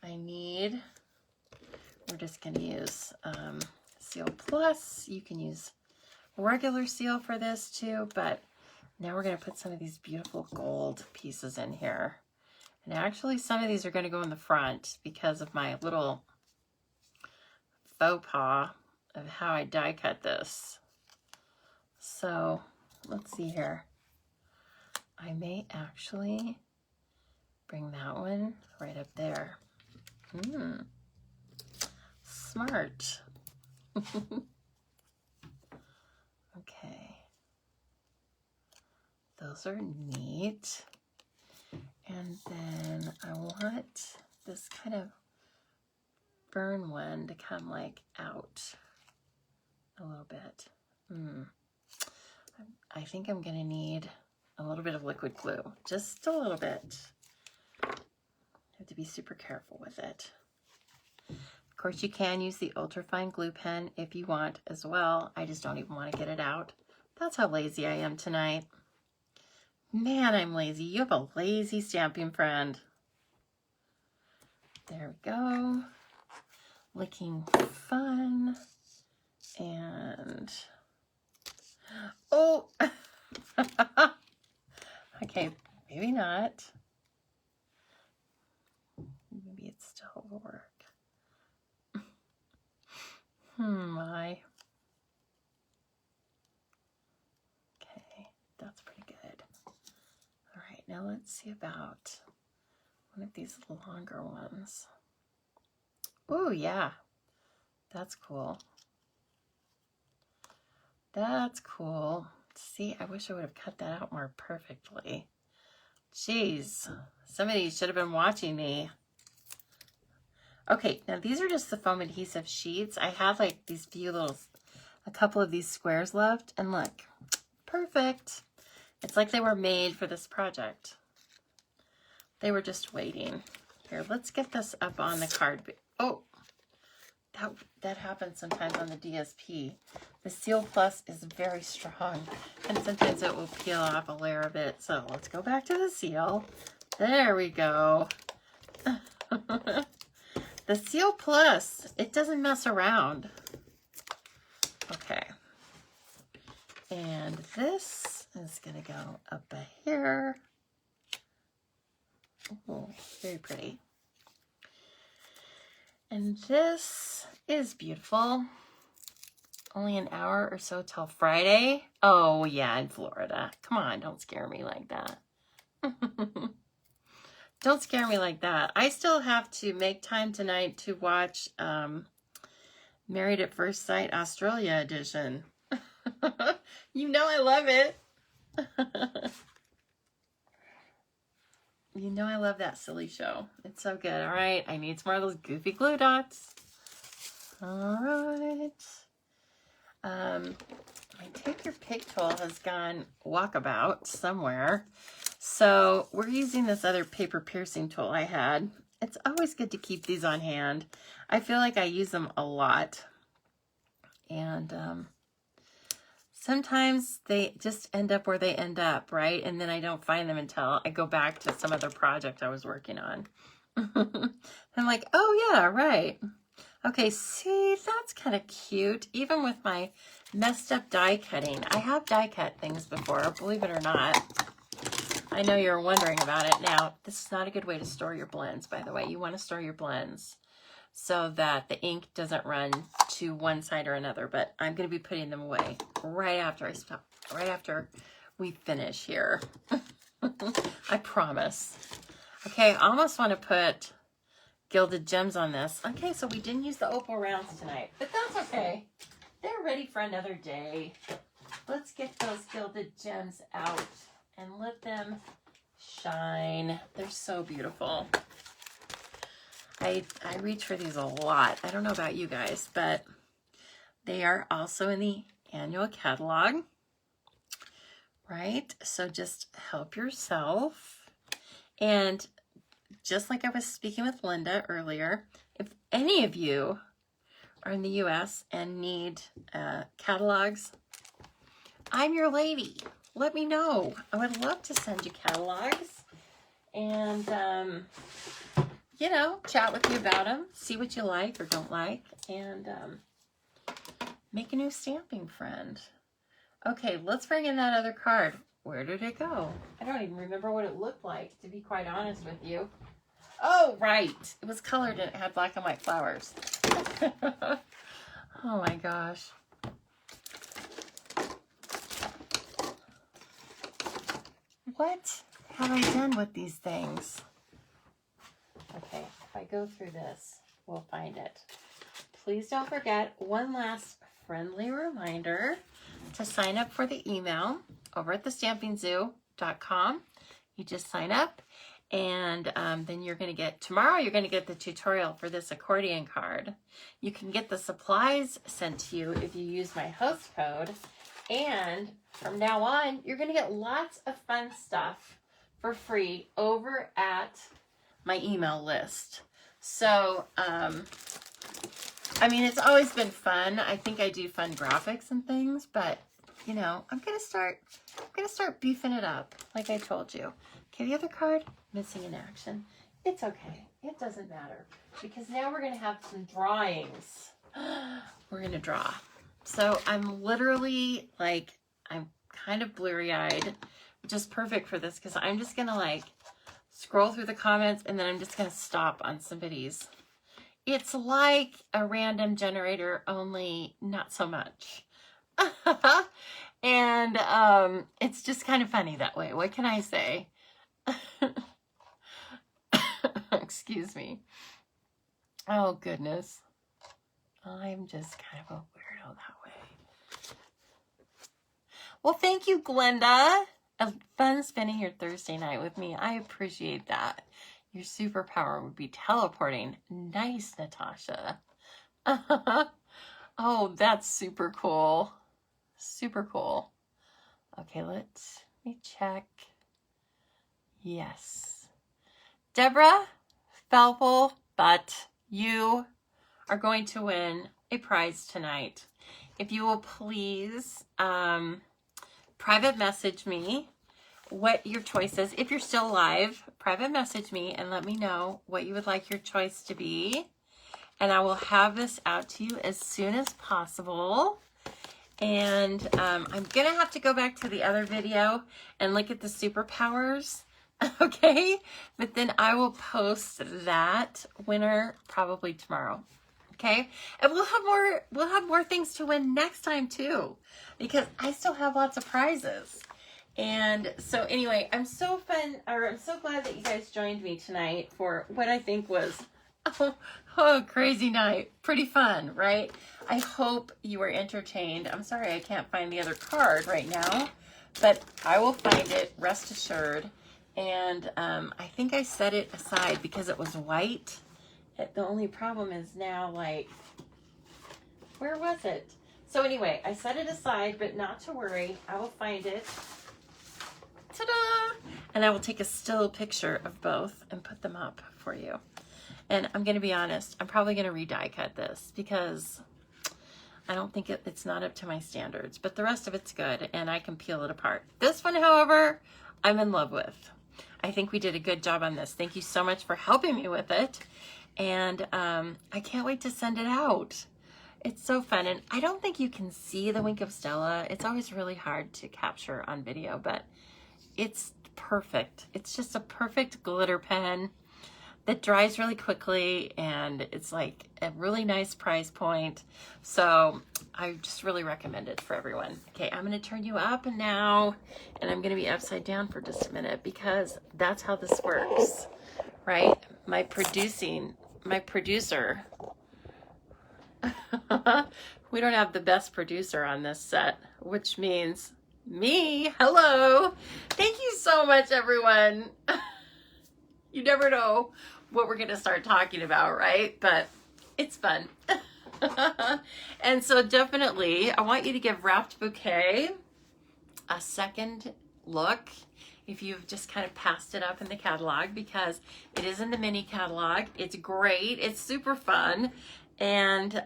We're just going to use Seal Plus. You can use regular seal for this too, but now we're going to put some of these beautiful gold pieces in here. And actually some of these are going to go in the front because of my little faux pas of how I die cut this. So let's see here. I may actually bring that one right up there. Smart. Okay. Those are neat. And then I want this kind of burn one to come like out a little bit. I think I'm gonna need a little bit of liquid glue, just a little bit. Have to be super careful with it. Of course, you can use the ultrafine glue pen if you want as well. I just don't even want to get it out. That's how lazy I am tonight. Man, I'm lazy. You have a lazy stamping friend. There we go. Looking fun. And, oh, okay, maybe not. Maybe it still will work. My. Okay, that's pretty good. All right, now let's see about one of these longer ones. Oh, yeah, that's cool. That's cool. See, I wish I would have cut that out more perfectly. Jeez, somebody should have been watching me. Okay, now these are just the foam adhesive sheets. I had like these a couple of these squares left, and look, perfect. It's like they were made for this project. They were just waiting. Here, let's get this up on the card. Oh, that happens sometimes on the DSP. The Seal Plus is very strong, and sometimes it will peel off a layer of it. So let's go back to the seal. There we go. The Seal Plus, it doesn't mess around. Okay. And this is going to go up here. Oh, very pretty. And this is beautiful. Only an hour or so till Friday. Oh, yeah, in Florida. Come on, don't scare me like that. Don't scare me like that. I still have to make time tonight to watch Married at First Sight Australia edition. You know I love it. You know I love that silly show. It's so good. All right, I need some more of those goofy glue dots. All right. My Take Your Pick tool has gone walkabout somewhere. So we're using this other paper piercing tool I had. It's always good to keep these on hand. I feel like I use them a lot. And sometimes they just end up where they end up, right? And then I don't find them until I go back to some other project I was working on. I'm like, oh yeah, right. Okay, see, that's kind of cute. Even with my messed up die cutting. I have die cut things before, believe it or not. I know you're wondering about it. Now, this is not a good way to store your blends, by the way. You want to store your blends so that the ink doesn't run to one side or another, but I'm going to be putting them away right after I stop, right after we finish here. I promise. Okay, I almost want to put gilded gems on this. Okay, so we didn't use the opal rounds tonight, but that's okay. They're ready for another day. Let's get those gilded gems out and let them shine. They're so beautiful. I reach for these a lot. I don't know about you guys, but they are also in the annual catalog, right? So just help yourself. And just like I was speaking with Linda earlier, if any of you are in the US and need catalogs, I'm your lady. Let me know. I would love to send you catalogs and, you know, chat with you about them, see what you like or don't like, and make a new stamping friend. Okay, let's bring in that other card. Where did it go? I don't even remember what it looked like, to be quite honest with you. Oh, right. It was colored and it had black and white flowers. Oh my gosh. What have I done with these things? Okay, if I go through this, we'll find it. Please don't forget, one last friendly reminder to sign up for the email over at thestampingzoo.com. You just sign up, and then you're going to get, tomorrow you're going to get the tutorial for this accordion card. You can get the supplies sent to you if you use my host code, and from now on, you're going to get lots of fun stuff for free over at my email list. So, I mean, it's always been fun. I think I do fun graphics and things, but you know, I'm gonna start beefing it up, like I told you. Okay, the other card, missing in action. It's okay. It doesn't matter because now we're gonna have some drawings. We're gonna draw. So I'm literally like, I'm kind of blurry-eyed, which is perfect for this because I'm just gonna like scroll through the comments and then I'm just gonna stop on somebody's. It's like a random generator, only not so much. And it's just kind of funny that way. What can I say? Excuse me. Oh, goodness. I'm just kind of a weirdo that way. Well, thank you, Glenda. Fun spending your Thursday night with me. I appreciate that. Your superpower would be teleporting. Nice, Natasha. Oh, that's super cool. Super cool. Okay, let me check. Yes. Deborah Falpel, but you are going to win a prize tonight. If you will please private message me what your choice is. If you're still alive, private message me and let me know what you would like your choice to be. And I will have this out to you as soon as possible. And I'm going to have to go back to the other video and look at the superpowers. Okay? But then I will post that winner probably tomorrow. Okay? And we'll have more things to win next time too, because I still have lots of prizes. And so anyway, I'm so glad that you guys joined me tonight for what I think was crazy night. Pretty fun, right? I hope you were entertained. I'm sorry I can't find the other card right now, but I will find it, rest assured. And I think I set it aside because it was white. The only problem is now, like, where was it? So anyway, I set it aside, but not to worry. I will find it. Ta-da! And I will take a still picture of both and put them up for you. And I'm going to be honest, I'm probably going to re-die cut this because I don't think it's not up to my standards. But the rest of it's good, and I can peel it apart. This one, however, I'm in love with. I think we did a good job on this. Thank you so much for helping me with it. And I can't wait to send it out. It's so fun. And I don't think you can see the wink of Stella. It's always really hard to capture on video, but it's perfect. It's just a perfect glitter pen that dries really quickly, and it's like a really nice price point. So I just really recommend it for everyone. Okay, I'm gonna turn you up now, and I'm gonna be upside down for just a minute because that's how this works, right? My producer, we don't have the best producer on this set, which means me. Hello. Thank you so much, everyone. You never know what we're going to start talking about, right? But it's fun. And so definitely, I want you to give Wrapped Bouquet a second look if you've just kind of passed it up in the catalog, because it is in the mini catalog. It's great. It's super fun. And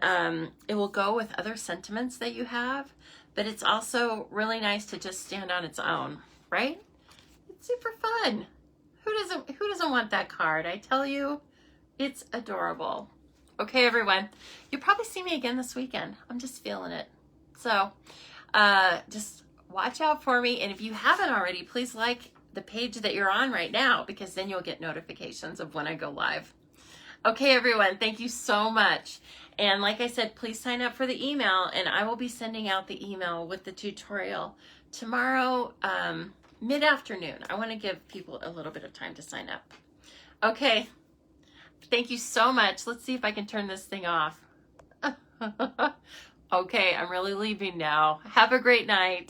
it will go with other sentiments that you have. But it's also really nice to just stand on its own, right? It's super fun. Who doesn't want that card? I tell you, it's adorable. Okay, everyone. You'll probably see me again this weekend. I'm just feeling it. So just watch out for me. And if you haven't already, please like the page that you're on right now, because then you'll get notifications of when I go live. Okay, everyone. Thank you so much. And like I said, please sign up for the email, and I will be sending out the email with the tutorial tomorrow, mid-afternoon. I want to give people a little bit of time to sign up. Okay. Thank you so much. Let's see if I can turn this thing off. Okay, I'm really leaving now. Have a great night.